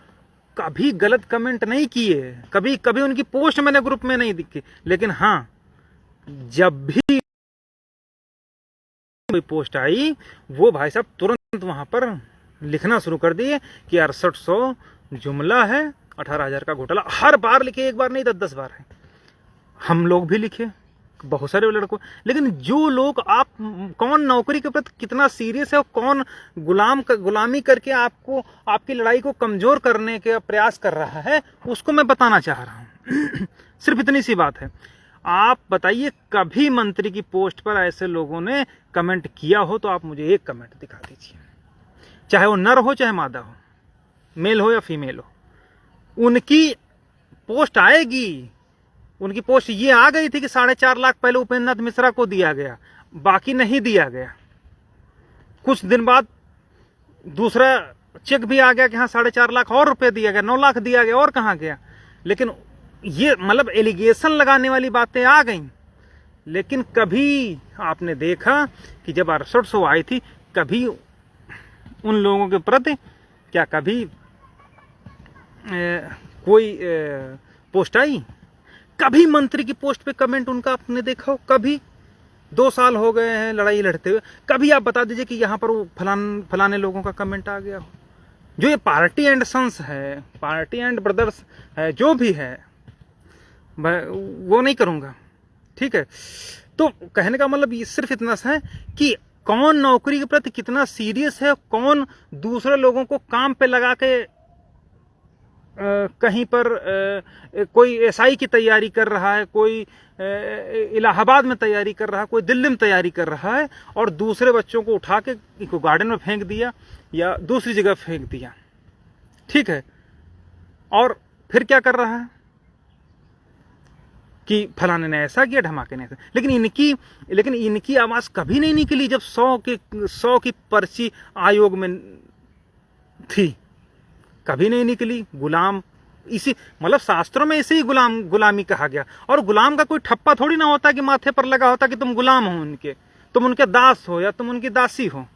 कभी गलत कमेंट नहीं किए, कभी उनकी पोस्ट मैंने ग्रुप में नहीं दिखी, लेकिन हाँ जब भी कोई पोस्ट आई वो भाई साहब तुरंत वहां पर लिखना शुरू कर दिए कि 6800 जुमला है, 18,000 का घोटाला। हर बार लिखे, एक बार नहीं 10-10 बार है। हम लोग भी लिखे, बहुत सारे लड़कों, लेकिन जो लोग, आप कौन नौकरी के प्रति कितना सीरियस है और कौन गुलामी करके आपको आपकी लड़ाई को कमजोर करने का प्रयास कर रहा है, उसको मैं बताना चाह रहा हूं। सिर्फ इतनी सी बात है। आप बताइए कभी मंत्री की पोस्ट पर ऐसे लोगों ने कमेंट किया हो तो आप मुझे एक कमेंट दिखा दीजिए, चाहे वो नर हो चाहे मादा हो, मेल हो या फीमेल हो। उनकी पोस्ट आएगी, उनकी पोस्ट ये आ गई थी कि 4.5 लाख पहले उपेंद्र नाथ मिश्रा को दिया गया, बाकी नहीं दिया गया। कुछ दिन बाद दूसरा चेक भी आ गया कि हाँ 4.5 लाख और रुपए दिया गया, 9 लाख दिया गया, और कहाँ गया। लेकिन ये मतलब एलिगेशन लगाने वाली बातें आ गई। लेकिन कभी आपने देखा कि जब 6800 आई थी, कभी उन लोगों के प्रति क्या कभी कोई पोस्ट आई? कभी मंत्री की पोस्ट पे कमेंट उनका आपने देखा हो? कभी? 2 साल हो गए हैं लड़ाई लड़ते हुए, कभी आप बता दीजिए कि यहाँ पर वो फलाने लोगों का कमेंट आ गया हो। जो ये पार्टी एंड सन्स है, पार्टी एंड ब्रदर्स है, जो भी है, वो नहीं करूँगा। ठीक है, तो कहने का मतलब ये सिर्फ इतना सा है कि कौन नौकरी के प्रति कितना सीरियस है, कौन दूसरे लोगों को काम पे लगा के कहीं पर कोई एसआई की तैयारी कर रहा है, कोई इलाहाबाद में तैयारी कर रहा है, कोई दिल्ली में तैयारी कर रहा है, और दूसरे बच्चों को उठा के इनको गार्डन में फेंक दिया या दूसरी जगह फेंक दिया। ठीक है, और फिर क्या कर रहा है कि फलाने ने ऐसा किया, ढमाके ने ऐसा। लेकिन इनकी आवाज कभी नहीं निकली जब 100 की पर्ची आयोग में थी, कभी नहीं निकली। गुलाम, इसी मतलब शास्त्रों में इसे ही गुलामी कहा गया। और गुलाम का कोई ठप्पा थोड़ी ना होता कि माथे पर लगा होता कि तुम गुलाम हो उनके, तुम उनके दास हो या तुम उनकी दासी हो,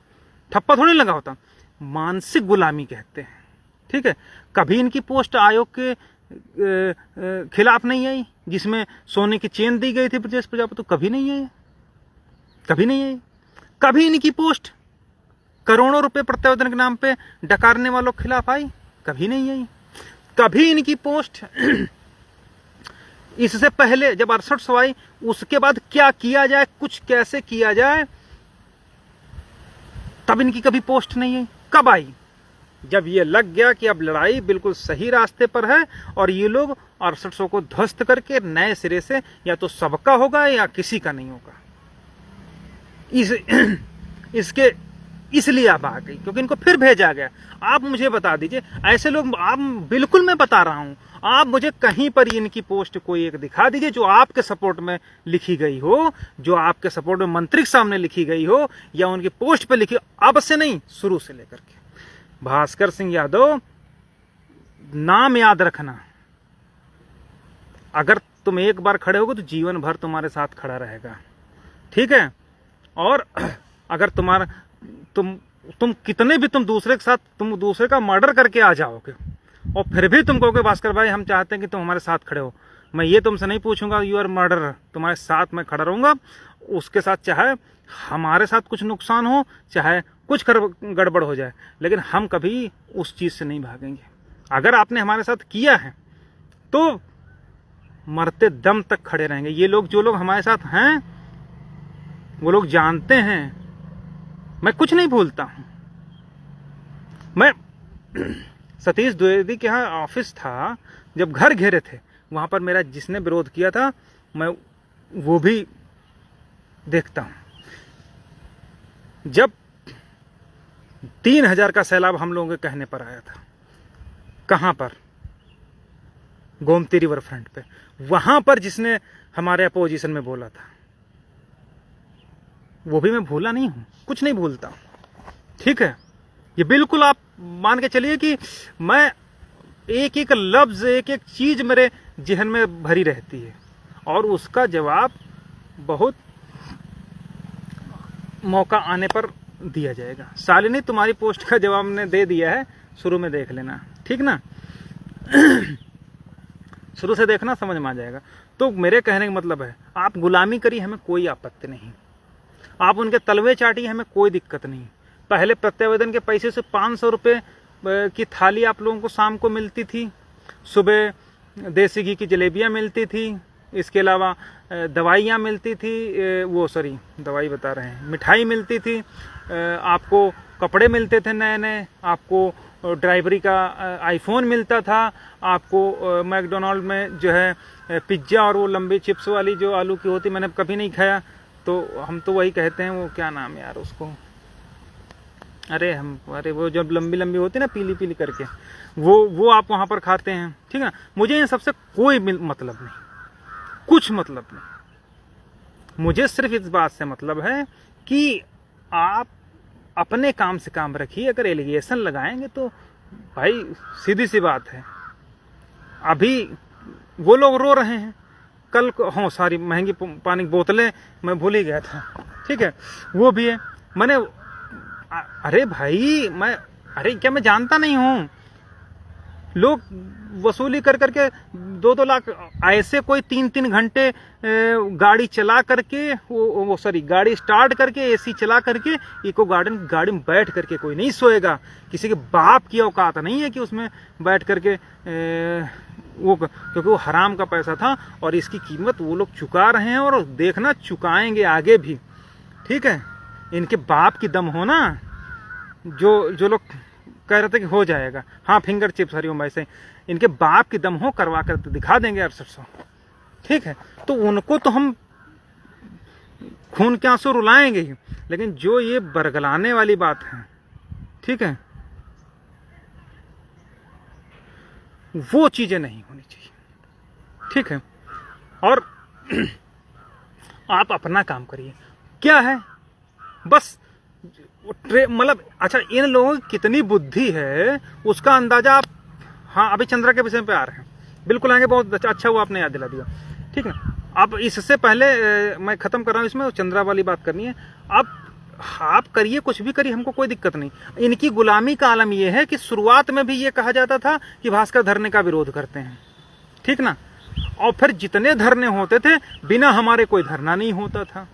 ठप्पा थोड़ी लगा होता। मानसिक गुलामी कहते हैं। ठीक है, कभी इनकी पोस्ट आयोग के खिलाफ नहीं आई जिसमें सोने की चेन दी गई थी ब्रजेश प्रजापति, तो कभी नहीं आई, कभी नहीं आई। कभी इनकी पोस्ट करोड़ों रुपए प्रत्यावर्तन के नाम पे डकारने वालों के खिलाफ आई, कभी नहीं आई। कभी इनकी पोस्ट इससे पहले जब 6800 आई, उसके बाद क्या किया जाए, कुछ कैसे किया जाए, तब इनकी कभी पोस्ट नहीं आई। कब आई? जब ये लग गया कि अब लड़ाई बिल्कुल सही रास्ते पर है और ये लोग 6800 को ध्वस्त करके नए सिरे से या तो सबका होगा या किसी का नहीं होगा। इसके इसलिए आप आ गई क्योंकि इनको फिर भेजा गया। आप मुझे बता दीजिए, ऐसे लोग, आप बिल्कुल मैं बता रहा हूं, आप मुझे कहीं पर इनकी पोस्ट कोई एक दिखा दीजिए जो आपके सपोर्ट में लिखी गई हो, जो आपके सपोर्ट में मंत्री के सामने लिखी गई हो या उनकी पोस्ट पे लिखी हो। अब से नहीं, शुरू से लेकर के। भास्कर सिंह यादव, नाम याद रखना, अगर तुम एक बार खड़े होगे तो जीवन भर तुम्हारे साथ खड़ा रहेगा। ठीक है, और अगर तुम कितने भी तुम दूसरे के साथ, तुम दूसरे का मर्डर करके आ जाओगे और फिर भी तुम कहोगे भास्कर भाई हम चाहते हैं कि तुम हमारे साथ खड़े हो, मैं ये तुमसे नहीं पूछूंगा, यू आर मर्डरर, तुम्हारे साथ मैं खड़ा रहूंगा। उसके साथ चाहे हमारे साथ कुछ नुकसान हो, चाहे कुछ गड़बड़ हो जाए, लेकिन हम कभी उस चीज से नहीं भागेंगे। अगर आपने हमारे साथ किया है तो मरते दम तक खड़े रहेंगे। ये लोग, जो लोग हमारे साथ हैं, वो लोग जानते हैं मैं कुछ नहीं भूलता हूं। मैं सतीश द्विवेदी के यहाँ ऑफिस था जब घर घेरे थे वहाँ पर मेरा जिसने विरोध किया था मैं वो भी देखता हूँ। जब 3000 का सैलाब हम लोगों के कहने पर आया था, कहाँ पर, गोमती रिवर फ्रंट पे, वहाँ पर जिसने हमारे अपोजिशन में बोला था वो भी मैं भूला नहीं हूँ, कुछ नहीं भूलता। ठीक है, ये बिल्कुल आप मान के चलिए कि मैं एक एक लफ्ज एक एक चीज मेरे जहन में भरी रहती है और उसका जवाब बहुत मौका आने पर दिया जाएगा। शालिनी तुम्हारी पोस्ट का जवाब ने दे दिया है, शुरू में देख लेना, ठीक ना। शुरू से देखना, समझ में आ जाएगा। तो मेरे कहने का मतलब है आप गुलामी करिए, हमें कोई आपत्ति नहीं, आप उनके तलवे चाटिए, हमें कोई दिक्कत नहीं। पहले प्रत्यावेदन के पैसे से 500 रुपये की थाली आप लोगों को शाम को मिलती थी, सुबह देसी घी की जलेबियाँ मिलती थी, इसके अलावा दवाइयाँ मिलती थी, दवाई बता रहे हैं, मिठाई मिलती थी, आपको कपड़े मिलते थे नए नए, आपको ड्राइवरी का आईफोन मिलता था, आपको मैकडोनाल्ड में जो है पिज्ज़ा और वो लंबी चिप्स वाली जो आलू की होती, मैंने कभी नहीं खाया, तो हम तो वही कहते हैं, वो क्या नाम है यार उसको, अरे वो जब लंबी लंबी होती है ना पीली पीली करके, वो आप वहाँ पर खाते हैं। ठीक है, मुझे इन सबसे कोई मतलब नहीं, कुछ मतलब नहीं। मुझे सिर्फ इस बात से मतलब है कि आप अपने काम से काम रखिए। अगर एलिगेशन लगाएंगे तो भाई सीधी सी बात है, अभी वो लोग रो रहे हैं, कल को सारी महंगी पानी की बोतलें मैं भूल ही गया था, ठीक है, वो भी है। मैंने अरे भाई क्या मैं जानता नहीं हूँ, लोग वसूली कर करके 2-2 लाख ऐसे, कोई 3-3 घंटे गाड़ी चला करके गाड़ी स्टार्ट करके एसी चला करके इको गार्डन गाड़ी में बैठ करके कोई नहीं सोएगा। किसी के बाप की औकात नहीं है कि उसमें बैठ करके क्योंकि वो हराम का पैसा था और इसकी कीमत वो लोग चुका रहे हैं और देखना चुकाएंगे आगे भी। ठीक है, इनके बाप की दम हो ना, जो लोग कह रहे थे कि हो जाएगा, हाँ फिंगर चिप्स हरिओम भाई से, इनके बाप की दम हो करवा कर तो दिखा देंगे 6800। ठीक है, तो उनको तो हम खून के आंसू रुलाएंगे ही, लेकिन जो ये बरगलाने वाली बात है, ठीक है, वो चीजें नहीं होनी चाहिए। ठीक है, और आप अपना काम करिए। क्या है, बस मतलब अच्छा, इन लोगों की कितनी बुद्धि है उसका अंदाजा आप, हाँ अभी चंद्रा के विषय पे आ रहे हैं, बिल्कुल आएंगे, बहुत अच्छा हुआ आपने याद दिला दिया। ठीक है, अब इससे पहले मैं खत्म कर रहा हूँ, इसमें चंद्रा वाली बात करनी है। आप करिए, कुछ भी करिए, हमको कोई दिक्कत नहीं। इनकी गुलामी का आलम यह है कि शुरुआत में भी ये कहा जाता था कि भास्कर धरने का विरोध करते हैं, ठीक ना, और फिर जितने धरने होते थे बिना हमारे कोई धरना नहीं होता था।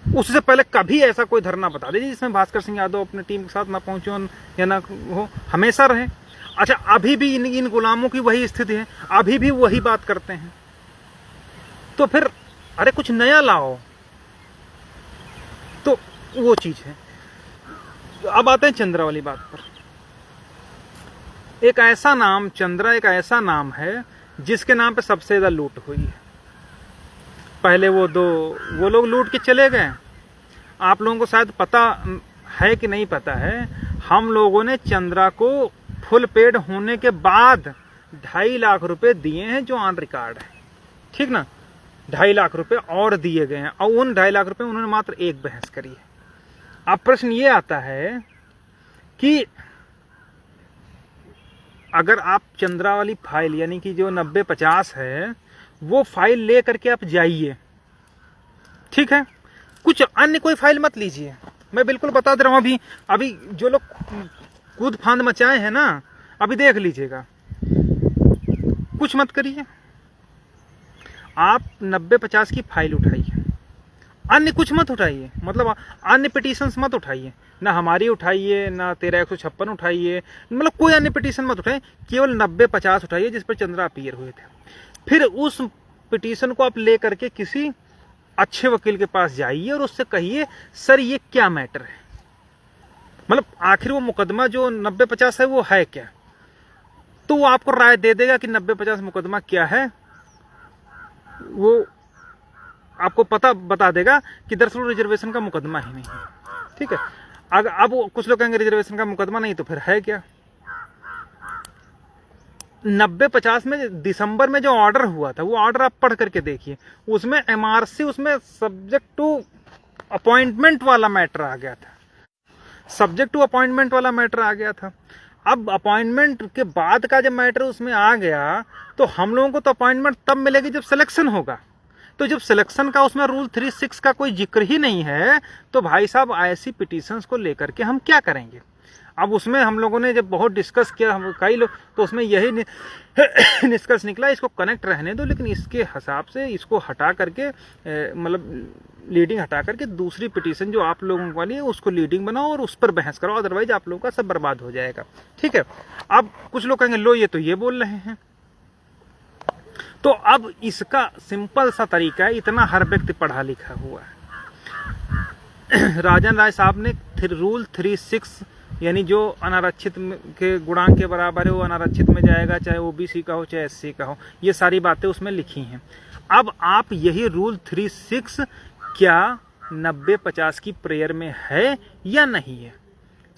उससे पहले कभी ऐसा कोई धरना बता दीजिए जिसमें भास्कर सिंह यादव अपने टीम के साथ ना पहुंचे या ना हो, हमेशा रहे। अच्छा, अभी भी इन गुलामों की वही स्थिति है, अभी भी वही बात करते हैं, तो फिर अरे कुछ नया लाओ, तो वो चीज है। अब आते हैं चंद्रा वाली बात पर। एक ऐसा नाम, चंद्रा एक ऐसा नाम है जिसके नाम पे सबसे ज्यादा लूट हुई है। पहले वो लोग लूट के चले गए। आप लोगों को शायद पता है कि नहीं पता है, हम लोगों ने चंद्रा को फुल पेड होने के बाद 2.5 लाख रुपए दिए हैं, जो ऑन रिकॉर्ड है। ठीक ना, 2.5 लाख रुपए और दिए गए हैं, और उन 2.5 लाख रुपए उन्होंने मात्र एक बहस करी है। अब प्रश्न ये आता है कि अगर आप चंद्रा वाली फाइल, यानी कि जो 90-50 है, वो फाइल ले करके आप जाइए, ठीक है, कुछ अन्य कोई फाइल मत लीजिए। मैं बिल्कुल बता दे रहा हूं, अभी जो लोग कूद फांद मचाए हैं ना, अभी देख लीजिएगा, कुछ मत करिए। आप 90-50 की फाइल उठाइए, अन्य कुछ मत उठाइए, मतलब अन्य पिटीशंस मत उठाइए, ना हमारी उठाइए, ना 13-156 उठाइए, मतलब कोई अन्य पिटीशन मत उठाइए, केवल 90-50 उठाइए जिस पर चंद्रा अपीयर हुए थे। फिर उस पिटीशन को आप ले करके किसी अच्छे वकील के पास जाइए और उससे कहिए, सर ये क्या मैटर है, मतलब आखिर वो मुकदमा जो 90-50 है वो है क्या। तो वो आपको राय दे देगा कि 90-50 मुकदमा क्या है, वो आपको बता देगा कि दरअसल रिजर्वेशन का मुकदमा ही नहीं है। ठीक है, अगर अब कुछ लोग कहेंगे रिजर्वेशन का मुकदमा नहीं तो फिर है क्या। 90-50 में दिसंबर में जो ऑर्डर हुआ था, वो ऑर्डर आप पढ़ करके देखिए, उसमें एमआरसी, उसमें सब्जेक्ट टू अपॉइंटमेंट वाला मैटर आ गया था, सब्जेक्ट टू अपॉइंटमेंट वाला मैटर आ गया था। अब अपॉइंटमेंट के बाद का जब मैटर उसमें आ गया, तो हम लोगों को तो अपॉइंटमेंट तब मिलेगी जब सिलेक्शन होगा। तो जब सिलेक्शन का उसमें रूल 36 का कोई जिक्र ही नहीं है, तो भाई साहब ऐसी पिटीशंस को लेकर के हम क्या करेंगे। अब उसमें हम लोगों ने जब बहुत डिस्कस किया, हम कई लोग, तो उसमें यही निष्कर्ष निकला, इसको कनेक्ट रहने दो, लेकिन इसके हिसाब से इसको हटा करके, मतलब लीडिंग हटा करके दूसरी पिटीशन जो आप लोगों वाली है उसको लीडिंग बनाओ और उस पर बहस करो, अदरवाइज आप लोगों का सब बर्बाद हो जाएगा। ठीक है, अब कुछ लोग कहेंगे लो ये तो ये बोल रहे हैं, तो अब इसका सिंपल सा तरीका है, इतना हर व्यक्ति पढ़ा लिखा हुआ है। राजन राय साहब ने रूल 36 यानी जो अनारक्षित के गुणांक के बराबर है वो अनारक्षित में जाएगा, चाहे ओबीसी का हो चाहे एससी का हो, ये सारी बातें उसमें लिखी हैं। अब आप यही रूल 36 क्या 90-50 की प्रेयर में है या नहीं है,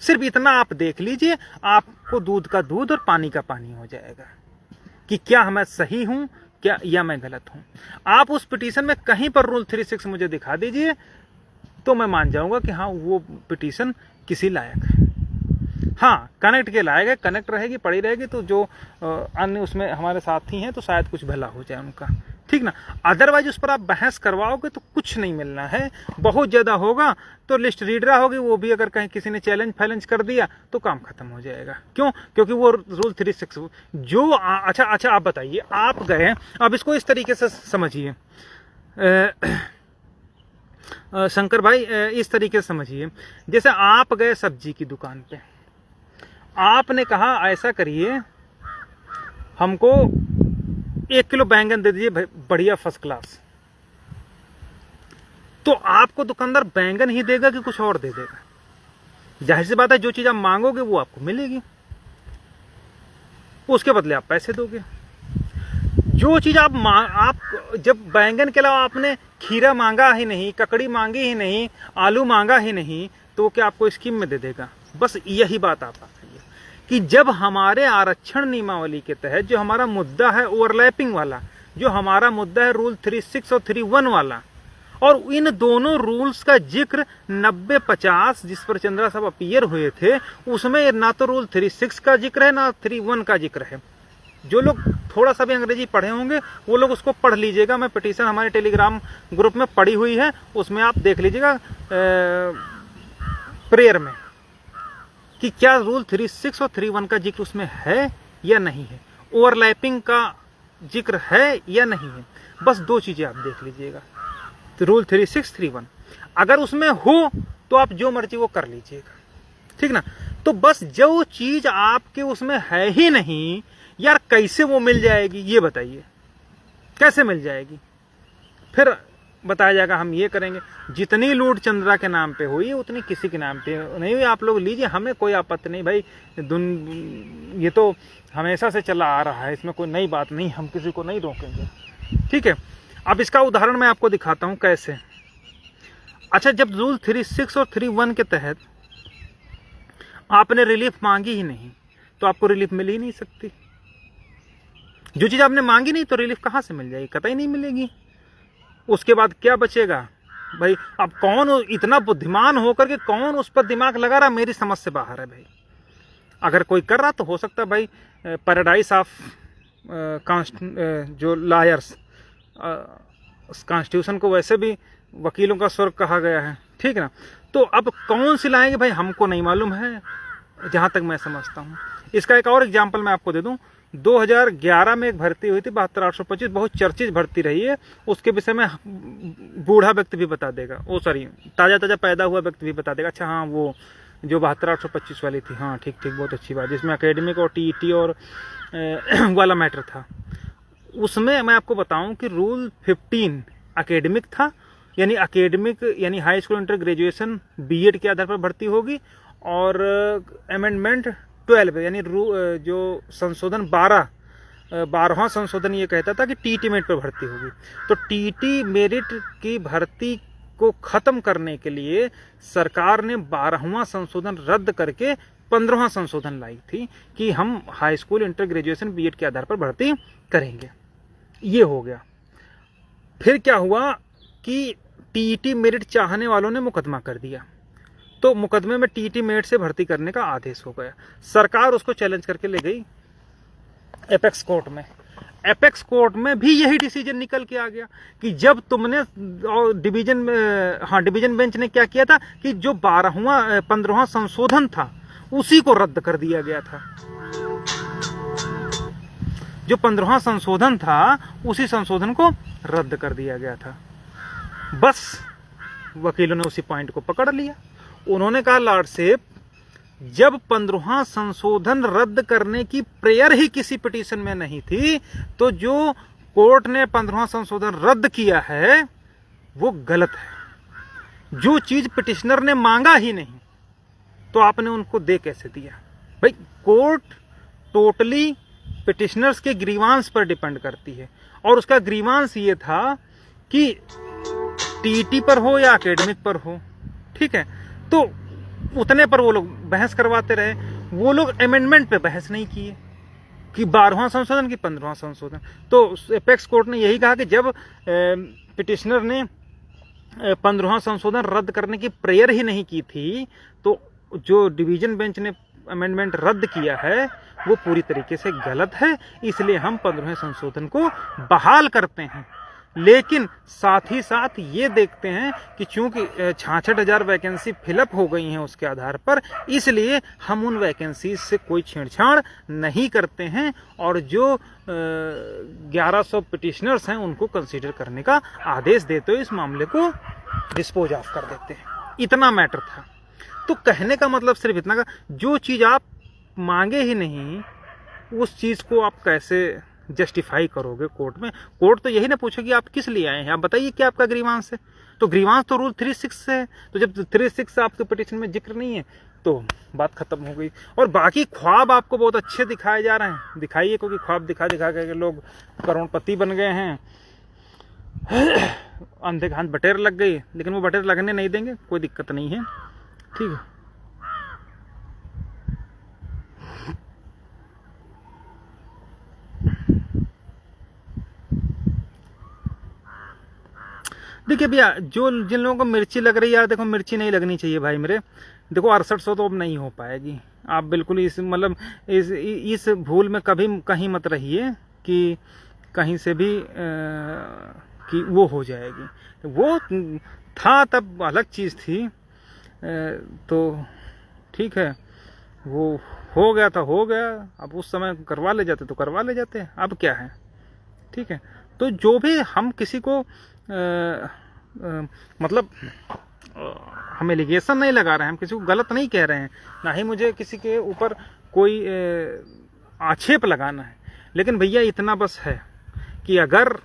सिर्फ इतना आप देख लीजिए, आपको दूध का दूध और पानी का पानी हो जाएगा कि क्या मैं सही हूं क्या या मैं गलत हूं। आप उस पिटीशन में कहीं पर रूल 36 मुझे दिखा दीजिए तो मैं मान जाऊंगा कि हाँ वो पिटीशन किसी लायक है। हाँ, कनेक्ट के लायक है, कनेक्ट रहेगी, पड़ी रहेगी, तो जो अन्य उसमें हमारे साथी हैं तो शायद कुछ भला हो जाए उनका, ठीक ना। अदरवाइज उस पर आप बहस करवाओगे तो कुछ नहीं मिलना है, बहुत ज़्यादा होगा तो लिस्ट रीडरा होगी, वो भी अगर कहीं किसी ने चैलेंज कर दिया तो काम खत्म हो जाएगा। क्यों? क्योंकि वो रूल 36 जो अच्छा आप बताइए, आप गए, अब इसको इस तरीके से समझिए शंकर भाई, इस तरीके से समझिए, जैसे आप गए सब्जी की दुकान पे, आपने कहा ऐसा करिए हमको 1 किलो बैंगन दे दीजिए बढ़िया फर्स्ट क्लास, तो आपको दुकानदार बैंगन ही देगा कि कुछ और दे देगा? जाहिर सी बात है जो चीज आप मांगोगे वो आपको मिलेगी, उसके बदले आप पैसे दोगे। जो चीज आप जब बैंगन के अलावा आपने खीरा मांगा ही नहीं, ककड़ी मांगी ही नहीं, आलू मांगा ही नहीं, तो क्या आपको स्कीम में दे देगा? बस यही बात आप आती है कि जब हमारे आरक्षण नियमावली के तहत जो हमारा मुद्दा है ओवरलैपिंग वाला, जो हमारा मुद्दा है रूल 36 और 31 वाला, और इन दोनों रूल्स का जिक्र 90-50 जिस पर चंद्रा साहब अपीयर हुए थे, उसमें ना तो रूल 36 का जिक्र है ना 31 का जिक्र है। जो लोग थोड़ा सा भी अंग्रेजी पढ़े होंगे वो लोग उसको पढ़ लीजिएगा, मैं पिटीशन हमारे टेलीग्राम ग्रुप में पड़ी हुई है, उसमें आप देख लीजिएगा प्रेयर में कि क्या रूल 36 और 31 का जिक्र उसमें है या नहीं है, ओवरलैपिंग का जिक्र है या नहीं है। बस 2 चीजें आप देख लीजिएगा, तो रूल 36, 31 अगर उसमें हो तो आप जो मर्जी वो कर लीजिएगा, ठीक ना। तो बस जो चीज आपके उसमें है ही नहीं यार, कैसे वो मिल जाएगी ये बताइए, कैसे मिल जाएगी? फिर बताया जाएगा हम ये करेंगे। जितनी लूट चंद्रा के नाम पे हुई उतनी किसी के नाम पे नहीं हुई, आप लोग लीजिए, हमें कोई आपत्ति नहीं भाई, ये तो हमेशा से चला आ रहा है, इसमें कोई नई बात नहीं, हम किसी को नहीं रोकेंगे, ठीक है। अब इसका उदाहरण मैं आपको दिखाता हूं कैसे। अच्छा, जब रूल 36 और 31 के तहत आपने रिलीफ मांगी ही नहीं तो आपको रिलीफ मिल ही नहीं सकती। जो चीज आपने मांगी नहीं तो रिलीफ कहां से मिल जाएगी? कतई नहीं मिलेगी। उसके बाद क्या बचेगा भाई? अब कौन इतना बुद्धिमान होकर के कौन उस पर दिमाग लगा रहा, मेरी समझ से बाहर है भाई। अगर कोई कर रहा तो हो सकता है भाई पैराडाइज ऑफ जो लॉयर्स, कॉन्स्टिट्यूशन को वैसे भी वकीलों का स्वर्ग कहा गया है, ठीक है ना। तो अब कौन सी लाएंगे भाई, हमको नहीं मालूम है, जहां तक मैं समझता हूं। इसका एक और एग्जांपल मैं आपको दे दूं, 2011 में एक भर्ती हुई थी 72,825, बहुत चर्चित भर्ती रही है, उसके विषय में बूढ़ा व्यक्ति भी बता देगा, ओ सॉरी ताजा पैदा हुआ व्यक्ति भी बता देगा। अच्छा हाँ, वो जो 72,825 वाली थी, हाँ ठीक, बहुत अच्छी बात, जिसमें एकेडमिक और टीईटी और वाला मैटर था। उसमें मैं आपको बताऊं कि रूल 15 एकेडमिक था, यानी एकेडमिक यानी high school inter graduation BEd के आधार पर भर्ती होगी, और अमेंडमेंट 12 यानी जो संशोधन 12वां संशोधन ये कहता था कि टीटी मेरिट पर भर्ती होगी। तो टीटी मेरिट की भर्ती को खत्म करने के लिए सरकार ने 12वां संशोधन रद्द करके 15वां संशोधन लाई थी कि हम high school, inter, graduation, BEd के आधार पर भर्ती करेंगे। ये हो गया। फिर क्या हुआ कि टीटी मेरिट चाहने वालों ने मुकदमा कर दिया, तो मुकदमे में टीटी मेरिट से भर्ती करने का आदेश हो गया। सरकार उसको चैलेंज करके ले गई एपेक्स कोर्ट में। एपेक्स कोर्ट में भी यही डिसीजन निकल के आ गया कि जब तुमने डिवीजन बेंच ने क्या किया था कि जो 15वां संशोधन था उसी को रद्द कर दिया गया था। जो 15वां संशोधन था उसी संशोधन को रद्द कर दिया गया था। बस वकीलों ने उसी पॉइंट को पकड़ लिया। उन्होंने कहा लॉर्डशिप, जब 15वां संशोधन रद्द करने की प्रेयर ही किसी पिटीशन में नहीं थी, तो जो कोर्ट ने 15वां संशोधन रद्द किया है वो गलत है। जो चीज पिटिशनर ने मांगा ही नहीं तो आपने उनको दे कैसे दिया? भाई कोर्ट टोटली पिटिशनर्स के ग्रीवांस पर डिपेंड करती है, और उसका ग्रीवांस ये था कि टीटी पर हो या एकेडमिक पर हो, ठीक है, तो उतने पर वो लोग बहस करवाते रहे। वो लोग अमेंडमेंट पे बहस नहीं किए कि 12वां संशोधन की 15वां संशोधन। तो एपेक्स कोर्ट ने यही कहा कि जब पिटिशनर ने 15वां संशोधन रद्द करने की प्रेयर ही नहीं की थी, तो जो डिवीजन बेंच ने अमेंडमेंट रद्द किया है वो पूरी तरीके से गलत है। इसलिए हम 15वें संशोधन को बहाल करते हैं, लेकिन साथ ही साथ ये देखते हैं कि चूंकि 66,000 वैकेंसी फिलअप हो गई हैं उसके आधार पर, इसलिए हम उन वैकेंसी से कोई छेड़छाड़ नहीं करते हैं, और जो 1100 पिटिशनर्स हैं उनको कंसीडर करने का आदेश देते हुए इस मामले को डिस्पोज ऑफ कर देते हैं। इतना मैटर था। तो कहने का मतलब सिर्फ इतना का, जो चीज आप मांगे ही नहीं उस चीज को आप कैसे जस्टिफाई करोगे कोर्ट में? कोर्ट तो यही ना पूछेगी आप किस लिए आए हैं, आप बताइए क्या आपका ग्रीवांस है। तो ग्रीवांस तो रूल 36 से है, तो जब 36 आपके पिटीशन में जिक्र नहीं है तो बात खत्म हो गई। और बाकी ख्वाब आपको बहुत अच्छे दिखाए जा रहे हैं, दिखाइए, क्योंकि ख्वाब दिखा दिखा के लोग करोड़पति बन गए हैं। अंधे के हाथ बटेर लग गई, लेकिन वो बटेर लगने नहीं देंगे, कोई दिक्कत नहीं है, ठीक है। देखिए भैया, जिन लोगों को मिर्ची लग रही है यार, देखो मिर्ची नहीं लगनी चाहिए भाई मेरे। देखो 6800 तो अब नहीं हो पाएगी। आप बिल्कुल इस भूल में कभी कहीं मत रहिए कि कहीं से भी कि वो हो जाएगी। वो था तब अलग चीज़ थी, तो ठीक है, वो हो गया था हो गया। अब उस समय करवा ले जाते तो करवा ले जाते, अब क्या है, ठीक है। तो जो भी हम किसी को मतलब हम एलिगेशन नहीं लगा रहे हैं, हम किसी को गलत नहीं कह रहे हैं, ना ही मुझे किसी के ऊपर कोई आक्षेप लगाना है। लेकिन भैया इतना बस है कि अगर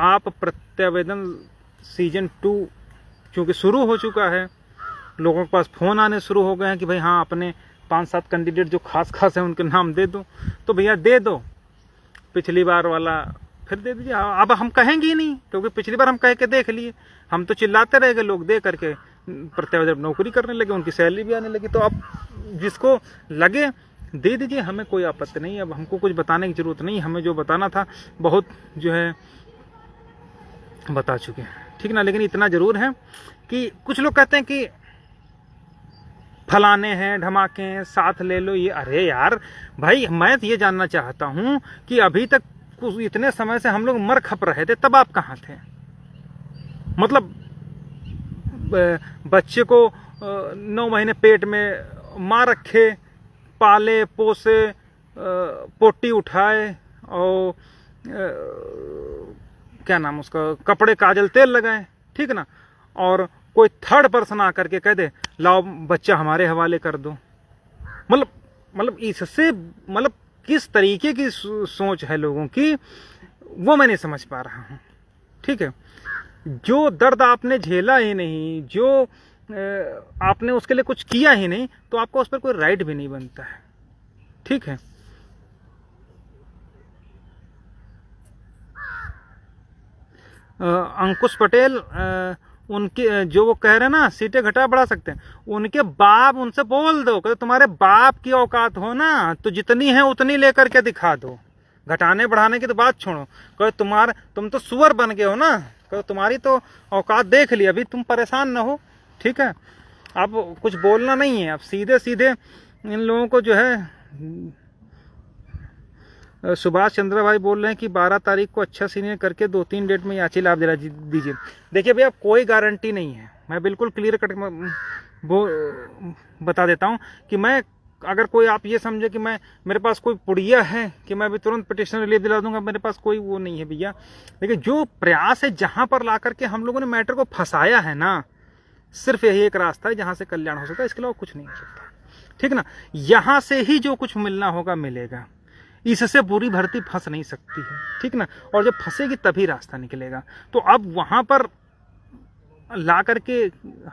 आप प्रत्यावेदन सीजन 2 चूँकि शुरू हो चुका है, लोगों के पास फ़ोन आने शुरू हो गए हैं कि भाई हाँ अपने 5-7 कैंडिडेट जो खास हैं उनके नाम दे दो, तो भैया दे दो। पिछली बार वाला फिर दे दीजिए। अब हम कहेंगे ही नहीं, क्योंकि पिछली बार हम कह के देख लिए, हम तो चिल्लाते रह गए, लोग दे करके प्रत्यावेदन नौकरी करने लगे, उनकी सैलरी भी आने लगी। तो अब जिसको लगे दे दीजिए, हमें कोई आपत्ति नहीं। अब हमको कुछ बताने की जरूरत नहीं, हमें जो बताना था बहुत जो है बता चुके हैं, ठीक ना। लेकिन इतना जरूर है कि कुछ लोग कहते हैं कि फलाने हैं, धमाके हैं, साथ ले लो ये। अरे यार भाई, मैं ये जानना चाहता हूं कि अभी तक कुछ इतने समय से हम लोग मर खप रहे थे, तब आप कहाँ थे? मतलब बच्चे को 9 महीने पेट में माँ रखे, पाले पोसे, पोटी उठाए, और क्या नाम उसका, कपड़े काजल तेल लगाए, ठीक ना। और कोई थर्ड पर्सन आकर के कह दे लाओ बच्चा हमारे हवाले कर दो। मतलब इससे मतलब किस तरीके की सोच है लोगों की, वो मैं नहीं समझ पा रहा हूँ, ठीक है। जो दर्द आपने झेला ही नहीं, जो आपने उसके लिए कुछ किया ही नहीं तो आपका उस पर कोई राइट भी नहीं बनता है। ठीक है। अंकुश पटेल, उनके जो वो कह रहे हैं ना सीटें घटा बढ़ा सकते हैं, उनके बाप उनसे बोल दो कि तुम्हारे बाप की औकात हो ना तो जितनी है उतनी लेकर के दिखा दो, घटाने बढ़ाने की तो बात छोड़ो। कहो तुम तो सुअर बन गए हो ना, कहो तुम्हारी तो औकात देख ली, अभी तुम परेशान ना हो। ठीक है, अब कुछ बोलना नहीं है, अब सीधे सीधे इन लोगों को जो है। सुभाष चंद्र भाई बोल रहे हैं कि 12 तारीख को अच्छा सीनियर करके 2-3 डेट में याची लाभ दिला दीजिए। देखिए भैया कोई गारंटी नहीं है, मैं बिल्कुल क्लियर कट बता देता हूं कि मैं, अगर कोई आप ये समझे कि मेरे पास कोई पुड़िया है कि मैं अभी तुरंत पिटिशन रिलीफ दिला दूंगा, मेरे पास कोई वो नहीं है भैया। लेकिन जो प्रयास है जहां पर ला करके हम लोगों ने मैटर को फंसाया है ना, सिर्फ यही एक रास्ता है जहां से कल्याण हो सकता है, इसके अलावा कुछ नहीं हो सकता। ठीक ना, यहां से ही जो कुछ मिलना होगा मिलेगा, इससे पूरी भर्ती फंस नहीं सकती है। ठीक ना, और जब फंसेगी तभी रास्ता निकलेगा। तो अब वहां पर ला करके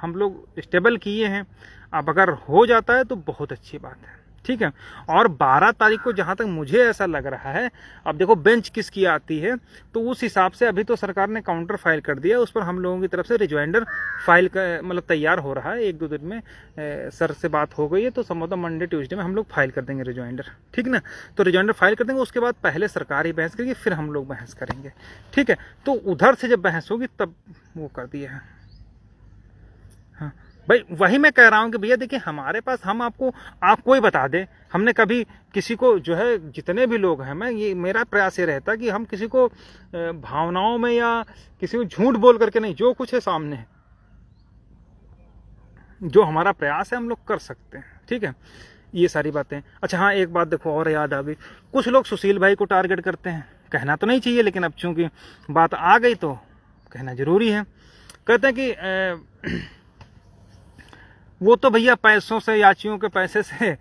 हम लोग स्टेबल किए हैं, अब अगर हो जाता है तो बहुत अच्छी बात है। ठीक है, और 12 तारीख को जहां तक मुझे ऐसा लग रहा है, अब देखो बेंच किसकी आती है, तो उस हिसाब से अभी तो सरकार ने काउंटर फाइल कर दिया, उस पर हम लोगों की तरफ से रिजॉइंडर फाइल का मतलब तैयार हो रहा है। 1-2 दिन में सर से बात हो गई है, तो संभवतः मंडे ट्यूसडे में हम लोग फाइल कर देंगे रिजॉइंडर। ठीक ना, तो रिजॉइंडर फाइल कर देंगे, उसके बाद पहले सरकार ही बहस करेगी, फिर हम लोग बहस करेंगे। ठीक है, तो उधर से जब बहस होगी तब वो कर दिया है। हाँ भाई, वही मैं कह रहा हूं कि भैया देखिए हमारे पास, हम आप कोई बता दे, हमने कभी किसी को जो है, जितने भी लोग हैं, मेरा प्रयास ये रहता कि हम किसी को भावनाओं में या किसी को झूठ बोल करके नहीं, जो कुछ है सामने है, जो हमारा प्रयास है हम लोग कर सकते हैं। ठीक है, ये सारी बातें। अच्छा हाँ, एक बात देखो और याद आ गई, कुछ लोग सुशील भाई को टारगेट करते हैं, कहना तो नहीं चाहिए लेकिन अब चूंकि बात आ गई तो कहना जरूरी है। कहते हैं कि वो तो भैया पैसों से, याचियों के पैसे से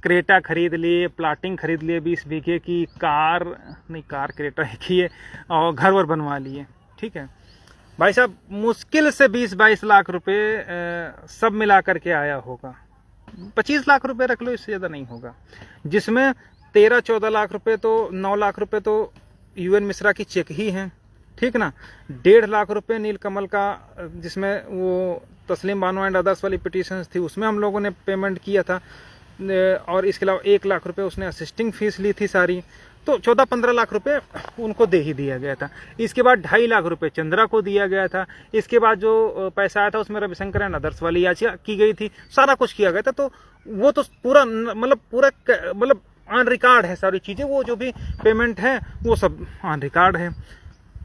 क्रेटा खरीद लिए, प्लाटिंग खरीद लिए, 20 बीघे की कार क्रेटा ही है, और घर वर बनवा लिए। ठीक है भाई साहब, मुश्किल से 20-22 लाख रुपए सब मिला करके आया होगा, 25 लाख रुपए रख लो, इससे ज्यादा नहीं होगा, जिसमें 13-14 लाख रुपए तो, 9 लाख रुपए तो UN मिश्रा की चेक ही है। ठीक ना, 1.5 लाख रुपए नीलकमल का, जिसमें वो तस्लीम बानो एंड अदर्स वाली पिटीशंस थी, उसमें हम लोगों ने पेमेंट किया था, और इसके अलावा 1 लाख रुपए उसने असिस्टिंग फीस ली थी सारी, तो 14-15 लाख रुपए उनको दे ही दिया गया था। इसके बाद 2.5 लाख रुपए चंद्रा को दिया गया था। इसके बाद जो पैसा आया था उसमें रविशंकर एंड अदर्स वाली याचिका की गई थी, सारा कुछ किया गया था। तो वो तो पूरा मतलब ऑन रिकॉर्ड है सारी चीजें, वो जो भी पेमेंट है वो सब ऑन रिकॉर्ड है।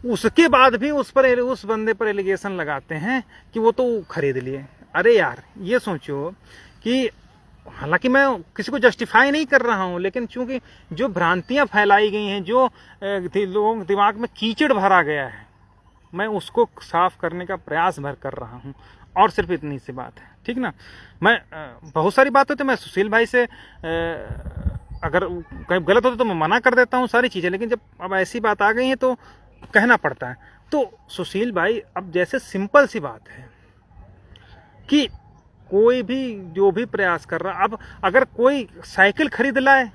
उसके बाद भी उस बंदे पर एलिगेशन लगाते हैं कि वो तो खरीद लिए। अरे यार, ये सोचो कि हालांकि मैं किसी को जस्टिफाई नहीं कर रहा हूं, लेकिन चूंकि जो भ्रांतियां फैलाई गई हैं, जो लोगों के दिमाग में कीचड़ भरा गया है, मैं उसको साफ करने का प्रयास भर कर रहा हूं, और सिर्फ इतनी सी बात है। ठीक ना, मैं बहुत सारी बातें तो मैं सुशील भाई से अगर कहीं गलत होता तो मैं मना कर देता हूं सारी चीजें, लेकिन जब अब ऐसी बात आ गई है तो कहना पड़ता है। तो सुशील भाई, अब जैसे सिंपल सी बात है कि कोई भी जो भी प्रयास कर रहा, अब अगर कोई साइकिल खरीद लाए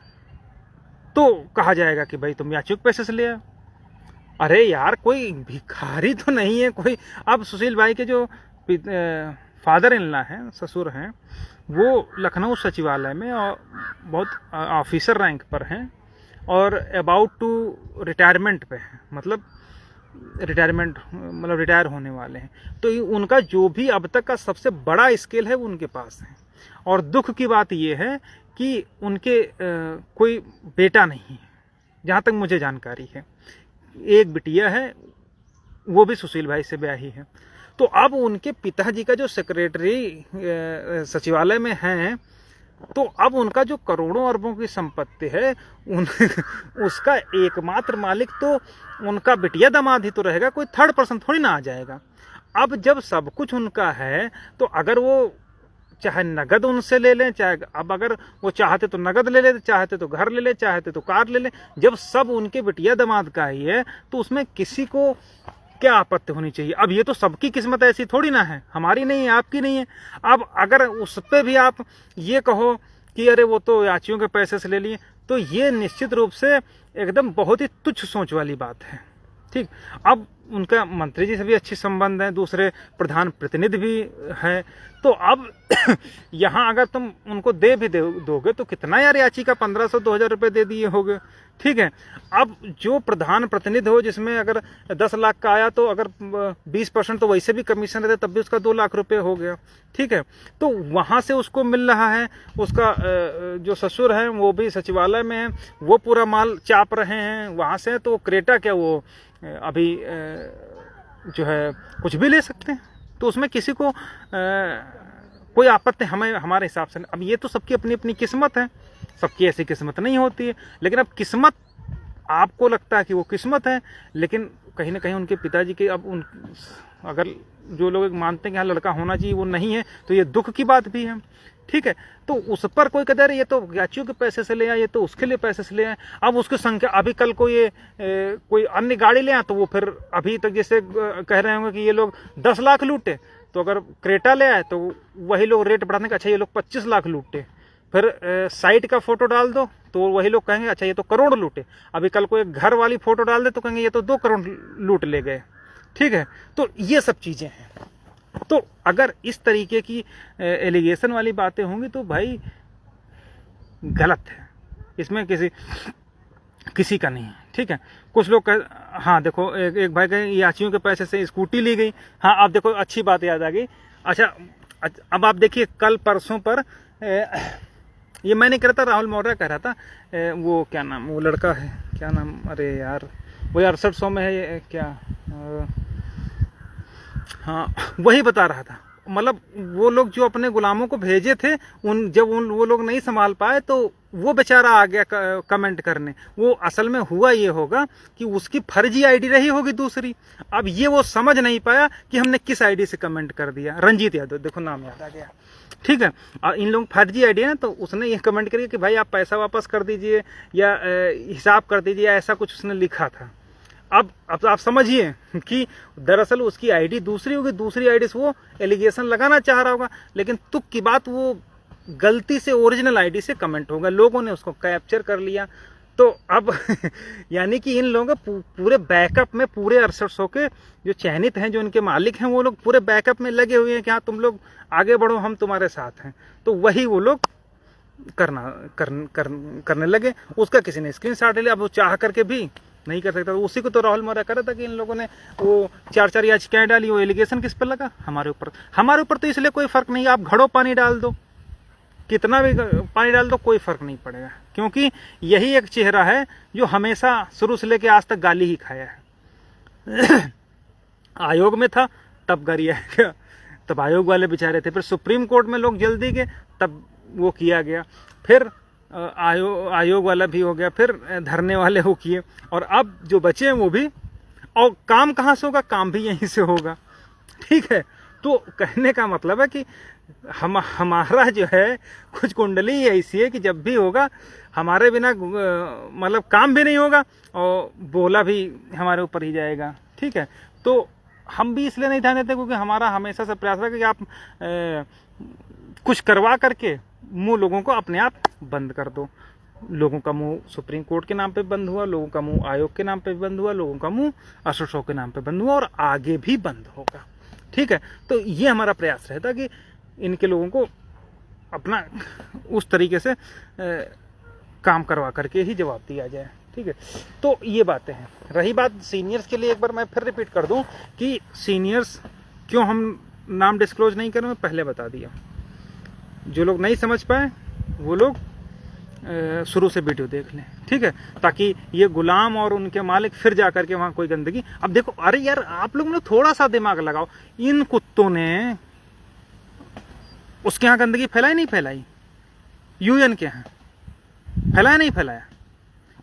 तो कहा जाएगा कि भाई तुम याचुक पैसे से ले आए। अरे यार, कोई भिखारी तो नहीं है कोई। अब सुशील भाई के जो फादर इन लॉ हैं, ससुर हैं, वो लखनऊ सचिवालय में और बहुत ऑफिसर रैंक पर हैं, और अबाउट टू रिटायरमेंट पे हैं, मतलब रिटायर होने वाले हैं। तो उनका जो भी अब तक का सबसे बड़ा स्केल है वो उनके पास है। और दुख की बात ये है कि उनके कोई बेटा नहीं है, जहाँ तक मुझे जानकारी है। एक बिटिया है, वो भी सुशील भाई से ब्याही है। तो अब उनके पिताजी का जो सेक्रेटरी सचिवालय में है, तो अब उनका जो करोड़ों अरबों की संपत्ति है, उसका एकमात्र मालिक तो उनका बिटिया दामाद ही तो रहेगा, कोई थर्ड पर्सन थोड़ी ना आ जाएगा। अब जब सब कुछ उनका है, तो अगर वो चाहे नगद उनसे ले लें, चाहे अब अगर वो चाहते तो नगद ले ले, चाहते तो घर ले ले, चाहते तो कार ले ले, जब सब उनके बिटिया दामाद का ही है, तो उसमें किसी को क्या आपत्ति होनी चाहिए। अब ये तो सबकी किस्मत ऐसी थोड़ी ना है, हमारी नहीं है, आपकी नहीं है। अब अगर उस पर भी आप ये कहो कि अरे वो तो याचियों के पैसे से ले लिए, तो ये निश्चित रूप से एकदम बहुत ही तुच्छ सोच वाली बात है। ठीक, अब उनका मंत्री जी से भी अच्छी संबंध है, दूसरे प्रधान प्रतिनिधि भी हैं, तो अब यहाँ अगर तुम उनको दे भी दोगे तो कितना यार याचिका 1500-2000 रुपये दे दिए होगे। ठीक है, अब जो प्रधान प्रतिनिधि हो जिसमें अगर 10 लाख का आया तो अगर 20% तो वैसे भी कमीशन रहता तब भी उसका 2 लाख रुपये हो गया। ठीक है, तो वहाँ से उसको मिल रहा है, उसका जो ससुर है वो भी सचिवालय में है, वो पूरा माल चाप रहे हैं वहाँ से, तो क्रेटा क्या वो अभी जो है कुछ भी ले सकते हैं, तो उसमें किसी को कोई आपत्ति हमें हमारे हिसाब से। अब ये तो सबकी अपनी अपनी किस्मत है, सबकी ऐसी किस्मत नहीं होती है, लेकिन अब किस्मत आपको लगता है कि वो किस्मत है, लेकिन कहीं ना कहीं उनके पिताजी के अब उन अगर जो लोग मानते हैं कि हाँ लड़का होना चाहिए वो नहीं है, तो ये दुख की बात भी है। ठीक है, तो उस पर कोई कहता है ये तो याचियों के पैसे से ले आए, ये तो उसके लिए पैसे से ले आए। अब उसकी संख्या अभी कल को ये कोई अन्य गाड़ी ले आए तो वो फिर अभी तक जैसे कह रहे होंगे कि ये लोग 10 लाख लूटे, तो अगर क्रेटा ले आए तो वही लोग रेट बढ़ाने का अच्छा ये लोग 25 लाख लूटे, फिर साइट का फोटो डाल दो तो वही लोग कहेंगे अच्छा ये तो करोड़ लूटे। अभी कल को एक घर वाली फोटो डाल दे तो कहेंगे ये तो 2 करोड़ लूट ले गए। ठीक है, तो ये सब चीजें हैं। तो अगर इस तरीके की एलिगेशन वाली बातें होंगी तो भाई गलत है, इसमें किसी का नहीं है। ठीक है, कुछ लोग हाँ देखो एक भाई कहे याचियों के पैसे से स्कूटी ली गई। हाँ अब देखो अच्छी बात याद आ गई। अच्छा अब आप देखिए कल परसों पर ये मैं नहीं कह रहा था, राहुल मौर्य कह रहा था, वो क्या नाम वो लड़का है, क्या नाम, अरे यार वो 6800 में है क्या, हाँ वही बता रहा था। मतलब वो लोग जो अपने गुलामों को भेजे थे वो लोग नहीं संभाल पाए तो वो बेचारा आ गया कमेंट करने। वो असल में हुआ ये होगा कि उसकी फर्जी आईडी रही होगी दूसरी, अब ये वो समझ नहीं पाया कि हमने किस आईडी से कमेंट कर दिया। रंजीत यादव देखो नाम याद आ गया। ठीक है, और इन लोग फर्जी आईडी है ना, तो उसने ये कमेंट करिए कि भाई आप पैसा वापस कर दीजिए या हिसाब कर दीजिए, ऐसा कुछ उसने लिखा था। अब आप समझिए कि दरअसल उसकी आईडी दूसरी होगी, दूसरी आईडी से वो एलिगेशन लगाना चाह रहा होगा, लेकिन तुक की बात वो गलती से ओरिजिनल आईडी से कमेंट होगा, लोगों ने उसको कैप्चर कर लिया। तो अब यानी कि इन लोगों के पूरे बैकअप में पूरे 6800 के जो चयनित हैं, जो इनके मालिक हैं, वो लोग पूरे बैकअप में लगे हुए हैं कि हाँ तुम लोग आगे बढ़ो, हम तुम्हारे साथ हैं। तो वही वो लोग करने लगे। उसका किसी ने स्क्रीनशॉट ले लिया, अब वो चाह करके भी नहीं कर सकता। उसी को तो राहुल मौर्य कर रहा था कि इन लोगों ने वो 4 याचिकाएं डाली, वो एलिगेशन किस पर लगा, हमारे ऊपर। तो इसलिए कोई फर्क नहीं, आप घड़ो पानी डाल दो, कितना भी पानी डाल दो, कोई फर्क नहीं पड़ेगा, क्योंकि यही एक चेहरा है जो हमेशा शुरू से लेकर आज तक गाली ही खाया है। आयोग में था तब गरिया गया, तब आयोग वाले बेचारे थे, फिर सुप्रीम कोर्ट में लोग जल्दी गए तब वो किया गया, फिर आयोग वाला भी हो गया, फिर धरने वाले हो किए, और अब जो बचे हैं वो भी। और काम कहाँ से होगा, काम भी यहीं से होगा। ठीक है, तो कहने का मतलब है कि हमारा जो है कुछ कुंडली ऐसी है कि जब भी होगा हमारे बिना मतलब काम भी नहीं होगा और बोला भी हमारे ऊपर ही जाएगा। ठीक है, तो हम भी इसलिए नहीं ध्यान देते क्योंकि हमारा हमेशा से प्रयास है कि आप कुछ करवा करके मुंह लोगों को अपने आप बंद कर दो। लोगों का मुंह सुप्रीम कोर्ट के नाम पे बंद हुआ, लोगों का मुंह आयोग के नाम पे बंद हुआ, लोगों का मुंह 6800 के नाम पे बंद हुआ और आगे भी बंद होगा। ठीक है, तो ये हमारा प्रयास रहता कि इनके लोगों को अपना उस तरीके से काम करवा करके ही जवाब दिया जाए। ठीक है, तो ये बातें हैं। रही बात सीनियर्स के लिए, एक बार मैं फिर रिपीट कर दूं कि सीनियर्स क्यों हम नाम डिस्क्लोज नहीं करें, मैं पहले बता दिया। जो लोग नहीं समझ पाए वो लोग शुरू से वीडियो देख लें। ठीक है, ताकि ये गुलाम और उनके मालिक फिर जा करके वहाँ कोई गंदगी। अब देखो, अरे यार आप लोग ने थोड़ा सा दिमाग लगाओ, इन कुत्तों ने उसके यहाँ गंदगी फैलाई नहीं फैलाई, यूएन के यहाँ फैलाया नहीं फैलाया,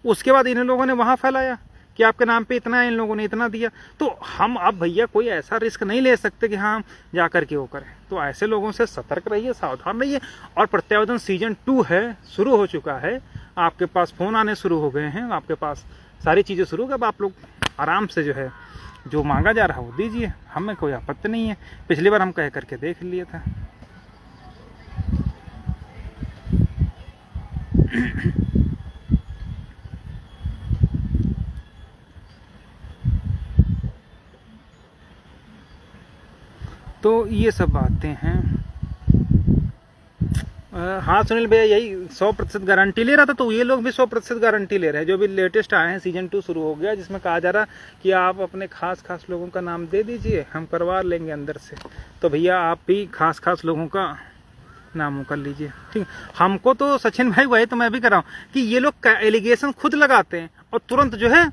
उसके बाद इन लोगों ने वहाँ फैलाया कि आपके नाम पे इतना है, इन लोगों ने इतना दिया। तो हम अब भैया कोई ऐसा रिस्क नहीं ले सकते कि हाँ जा करके वो करें। तो ऐसे लोगों से सतर्क रहिए, सावधान रहिए। और प्रत्यावर्तन सीजन 2 है, शुरू हो चुका है, आपके पास फोन आने शुरू हो गए हैं, आपके पास सारी चीज़ें शुरू हो गई। अब आप लोग आराम से जो है जो मांगा जा रहा है वो दीजिए, हमें कोई आपत्ति नहीं है। पिछली बार हम कह करके देख लिए था। तो ये सब बातें हैं। हाँ सुनील भैया, यही 100% गारंटी ले रहा था, तो ये लोग भी 100% गारंटी ले रहे हैं। जो भी लेटेस्ट आए हैं, सीजन 2 शुरू हो गया, जिसमें कहा जा रहा कि आप अपने खास लोगों का नाम दे दीजिए, हम करवा लेंगे अंदर से। तो भैया आप भी खास लोगों का नाम कर लीजिए, ठीक है। हमको तो सचिन भाई वही तो मैं भी कर रहा हूँ कि ये लोग एलिगेशन खुद लगाते हैं और तुरंत जो है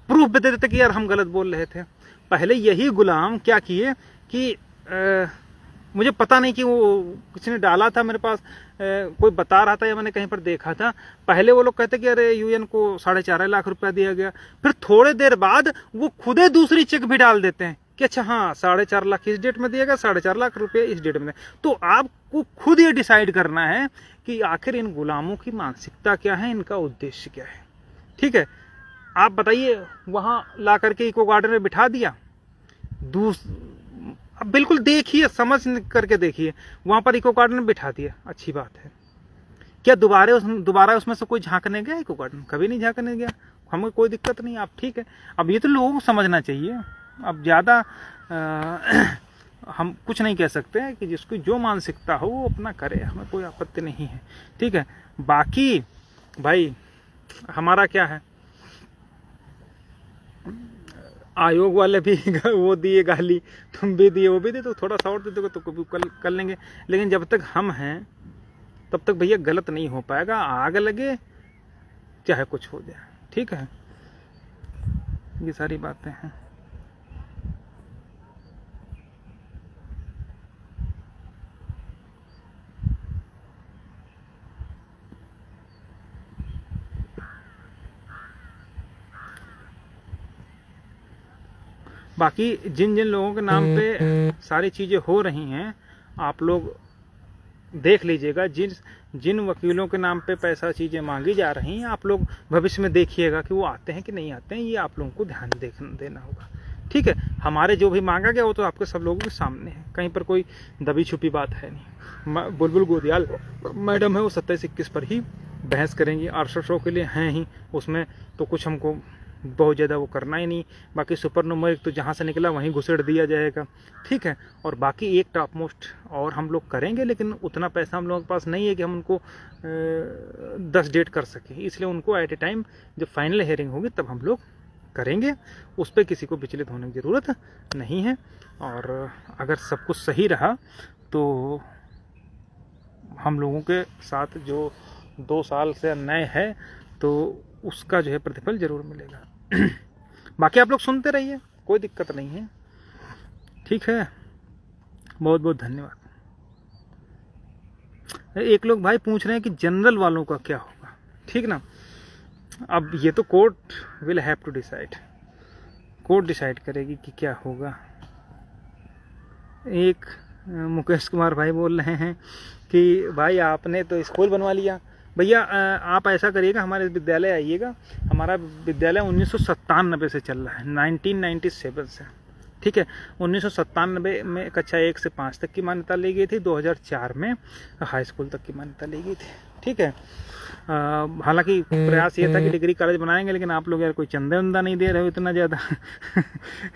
प्रूफ भी दे देते कि यार हम गलत बोल रहे थे। पहले यही गुलाम क्या किए कि मुझे पता नहीं कि वो किसी ने डाला था मेरे पास, कोई बता रहा था या मैंने कहीं पर देखा था। पहले वो लोग कहते कि अरे यूएन को 4.5 लाख रुपया दिया गया, फिर थोड़े देर बाद वो खुदे दूसरी चेक भी डाल देते हैं कि अच्छा हाँ 4.5 लाख इस डेट में दिया गया, 4.5 लाख रुपये इस डेट में। तो आपको खुद ये डिसाइड करना है कि आखिर इन गुलामों की मानसिकता क्या है, इनका उद्देश्य क्या है, ठीक है। आप बताइए, वहां ला करके इको गार्डन में बिठा दिया, अब बिल्कुल देखिए, समझ करके देखिए, वहां पर इको गार्डन में बिठा दिया, अच्छी बात है। क्या दोबारा उसमें से कोई झांकने गया इको गार्डन? कभी नहीं झांकने गया, हमें कोई दिक्कत नहीं, आप ठीक है। अब ये तो लोगों को समझना चाहिए। अब ज़्यादा हम कुछ नहीं कह सकते हैं कि जिसकी जो मानसिकता हो वो अपना करे, हमें कोई आपत्ति नहीं है, ठीक है। बाकी भाई हमारा क्या है, आयोग वाले भी वो दिए गाली, तुम भी दिए, वो भी दे, तो थोड़ा सा और दे दोगे तो कल कर लेंगे। लेकिन जब तक हम हैं तब तक भैया गलत नहीं हो पाएगा, आग लगे चाहे कुछ हो जाए, ठीक है। ये सारी बातें हैं। बाकी जिन लोगों के नाम पे सारी चीज़ें हो रही हैं, आप लोग देख लीजिएगा। जिन वकीलों के नाम पे पैसा चीज़ें मांगी जा रही हैं, आप लोग भविष्य में देखिएगा कि वो आते हैं कि नहीं आते हैं। ये आप लोगों को ध्यान देना होगा, ठीक है। हमारे जो भी मांगा गया वो तो आपके सब लोगों के सामने है, कहीं पर कोई दबी छुपी बात है नहीं। बुलबुल गोदियाल मैडम है, वो 27-21 पर ही बहस करेंगी, 68 शो के लिए हैं ही, उसमें तो कुछ हमको बहुत ज़्यादा वो करना ही नहीं। बाकी सुपर नंबर 1 तो जहाँ से निकला वहीं घुसेड़ दिया जाएगा, ठीक है। और बाकी एक टॉप मोस्ट और हम लोग करेंगे, लेकिन उतना पैसा हम लोगों के पास नहीं है कि हम उनको 10 डेट कर सकें, इसलिए उनको एट ए टाइम जब फाइनल हेयरिंग होगी तब हम लोग करेंगे। उस पर किसी को विचलित होने की ज़रूरत नहीं है। और अगर सब कुछ सही रहा तो हम लोगों के साथ जो 2 साल से अन्याय है तो उसका जो है प्रतिफल जरूर मिलेगा। बाकी आप लोग सुनते रहिए, कोई दिक्कत नहीं है, ठीक है। बहुत बहुत धन्यवाद। एक लोग भाई पूछ रहे हैं कि जनरल वालों का क्या होगा, ठीक ना। अब ये तो court will have to decide, court decide करेगी कि क्या होगा। एक मुकेश कुमार भाई बोल रहे हैं कि भाई आपने तो स्कूल बनवा लिया। भैया आप ऐसा करिएगा, हमारे विद्यालय आइएगा। हमारा विद्यालय 1997 से चल रहा है, 1997 से, ठीक है। 1997 में कक्षा 1 से 5 तक की मान्यता ली गई थी, 2004 में हाई स्कूल तक की मान्यता ली गई थी, ठीक है। हालांकि प्रयास ये था कि डिग्री कॉलेज बनाएंगे, लेकिन आप लोग यार कोई चंदा वंदा नहीं दे रहे हो इतना ज़्यादा।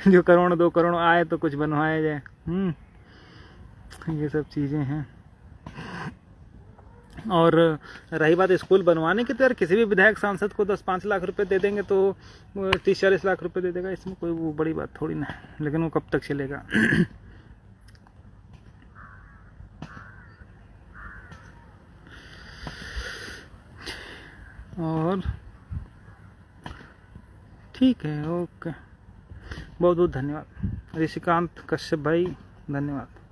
जो 1 करोड़ 2 करोड़ आए तो कुछ बनवाया जाए, ये सब चीज़ें हैं। और रही बात स्कूल बनवाने की, तो यार किसी भी विधायक सांसद को 10-5 लाख रुपए दे देंगे तो 30-40 लाख रुपए दे देगा, इसमें कोई वो बड़ी बात थोड़ी ना है। लेकिन वो कब तक चलेगा। और ठीक है, ओके, बहुत बहुत धन्यवाद। ऋषिकांत कश्यप भाई, धन्यवाद।